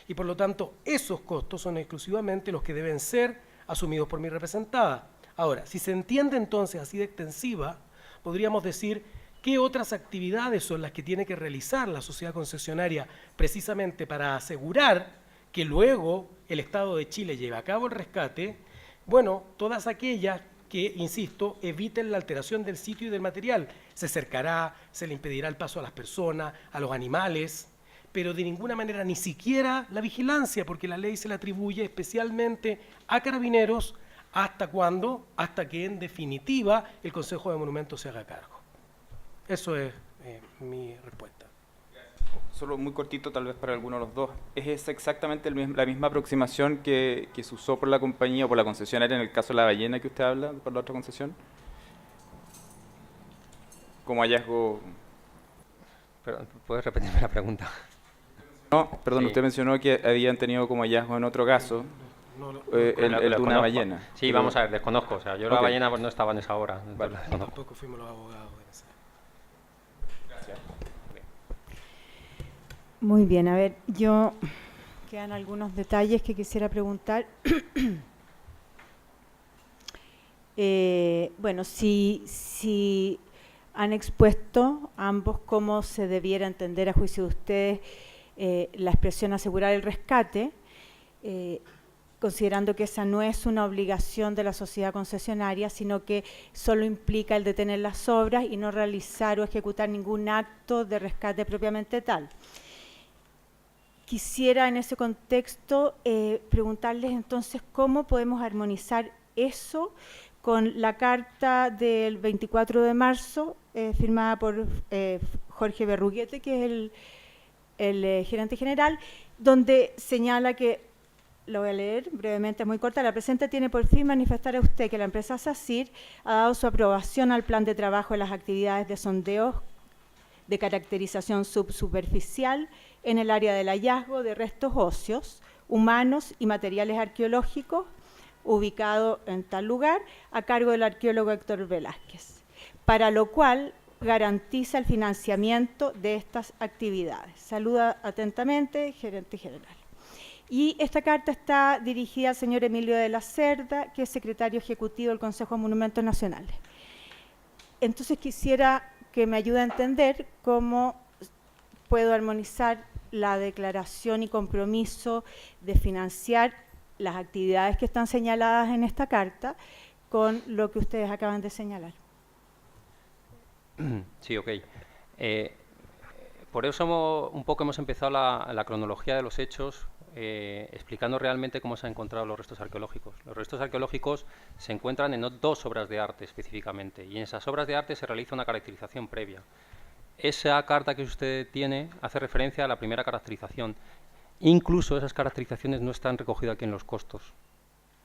Y por lo tanto, esos costos son exclusivamente los que deben ser asumidos por mi representada. Ahora, si se entiende entonces así de extensiva, podríamos decir qué otras actividades son las que tiene que realizar la sociedad concesionaria precisamente para asegurar que luego el Estado de Chile lleve a cabo el rescate. Bueno, todas aquellas que, insisto, eviten la alteración del sitio y del material. Se cercará, se le impedirá el paso a las personas, a los animales, pero de ninguna manera ni siquiera la vigilancia, porque la ley se le atribuye especialmente a Carabineros. ¿Hasta cuándo? Hasta que en definitiva el Consejo de Monumentos se haga cargo. Eso es mi respuesta. Solo muy cortito, tal vez para alguno de los dos. ¿Es exactamente la misma aproximación que se usó por la compañía o por la concesionaria en el caso de la ballena que usted habla, por la otra concesión? Como hallazgo... Perdón, ¿puedes repetirme la pregunta? No, perdón, Sí. Usted mencionó que habían tenido como hallazgo en otro caso el de una Desconozco. ballena. Sí, Pero- vamos a ver, desconozco. O sea, yo la Ok. ballena pues, no estaba en esa hora. entonces Vale. la desconozco. Tampoco fuimos los abogados en esa. Muy bien, a ver, yo quedan algunos detalles que quisiera preguntar. Bueno, si han expuesto ambos cómo se debiera entender a juicio de ustedes la expresión asegurar el rescate, considerando que esa no es una obligación de la sociedad concesionaria, sino que solo implica el detener las obras y no realizar o ejecutar ningún acto de rescate propiamente tal. quisiera en ese contexto preguntarles entonces cómo podemos armonizar eso con la carta del 24 de marzo firmada por Jorge Berruguete, que es el gerente general, donde señala que, lo voy a leer brevemente, es muy corta: la presente tiene por fin manifestar a usted que la empresa SACIR ha dado su aprobación al plan de trabajo de las actividades de sondeo de caracterización subsuperficial en el área del hallazgo de restos óseos, humanos y materiales arqueológicos, ubicado en tal lugar, a cargo del arqueólogo Héctor Velázquez, para lo cual garantiza el financiamiento de estas actividades. Saluda atentamente, gerente general. Y esta carta está dirigida al señor Emilio de la Cerda, que es secretario ejecutivo del Consejo de Monumentos Nacionales. Entonces quisiera que me ayude a entender cómo puedo armonizar la declaración y compromiso de financiar las actividades que están señaladas en esta carta con lo que ustedes acaban de señalar. Sí, ok. Por eso un poco hemos empezado la cronología de los hechos explicando realmente cómo se han encontrado los restos arqueológicos. Los restos arqueológicos se encuentran en dos obras de arte específicamente, y en esas obras de arte se realiza una caracterización previa. Esa carta que usted tiene hace referencia a la primera caracterización. Incluso esas caracterizaciones no están recogidas aquí en los costos.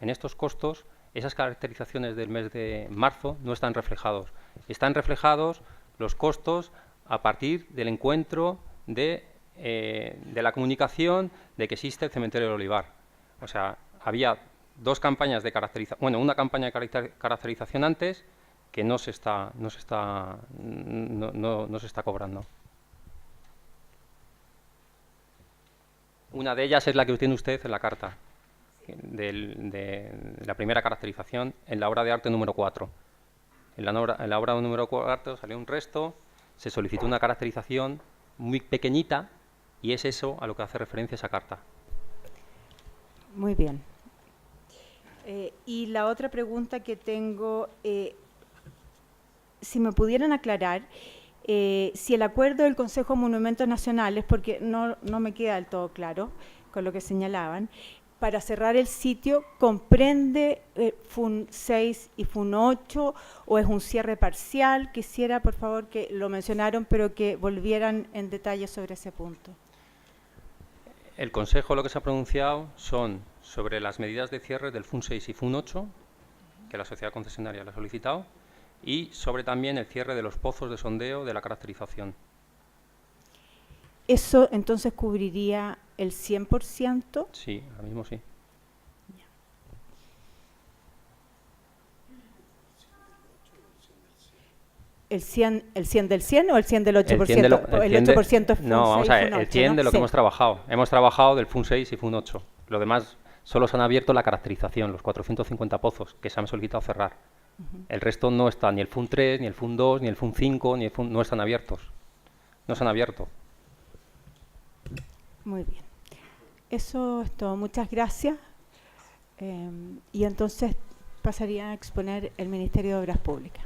En estos costos, esas caracterizaciones del mes de marzo no están reflejados. Están reflejados los costos a partir del encuentro de la comunicación de que existe el cementerio del Olivar. O sea, había dos campañas de caracterización, bueno, una campaña de caracterización antes que no se está cobrando. Una de ellas es la que tiene usted en la carta, de la primera caracterización en la obra de arte número 4. En la obra número 4 salió un resto, se solicitó una caracterización muy pequeñita, y es eso a lo que hace referencia esa carta. Muy bien. Y la otra pregunta que tengo, si me pudieran aclarar, si el acuerdo del Consejo de Monumentos Nacionales, porque no me queda del todo claro con lo que señalaban, para cerrar el sitio, ¿comprende FUN 6 y FUN 8 o es un cierre parcial? Quisiera, por favor, que lo mencionaron, pero que volvieran en detalle sobre ese punto. El Consejo lo que se ha pronunciado son sobre las medidas de cierre del FUN 6 y FUN 8, que la sociedad concesionaria le ha solicitado, y sobre también el cierre de los pozos de sondeo de la caracterización. ¿Eso entonces cubriría el 100%? Sí, ahora mismo sí. ¿El 100 del 100 o el 100 del 8%? El 8% es FUN 6 no, vamos a ver, y FUN 8, el 100 ¿no? de lo que Sí. hemos trabajado. Hemos trabajado del FUN 6 y FUN 8. Lo demás solo se han abierto la caracterización, los 450 pozos que se han solicitado cerrar. El resto no está, ni el FUN 3, ni el FUN 2, ni el FUN 5, ni el FUN, no están abiertos. No se han abierto. Muy bien. Eso es todo. Muchas gracias. Y entonces pasaría a exponer el Ministerio de Obras Públicas.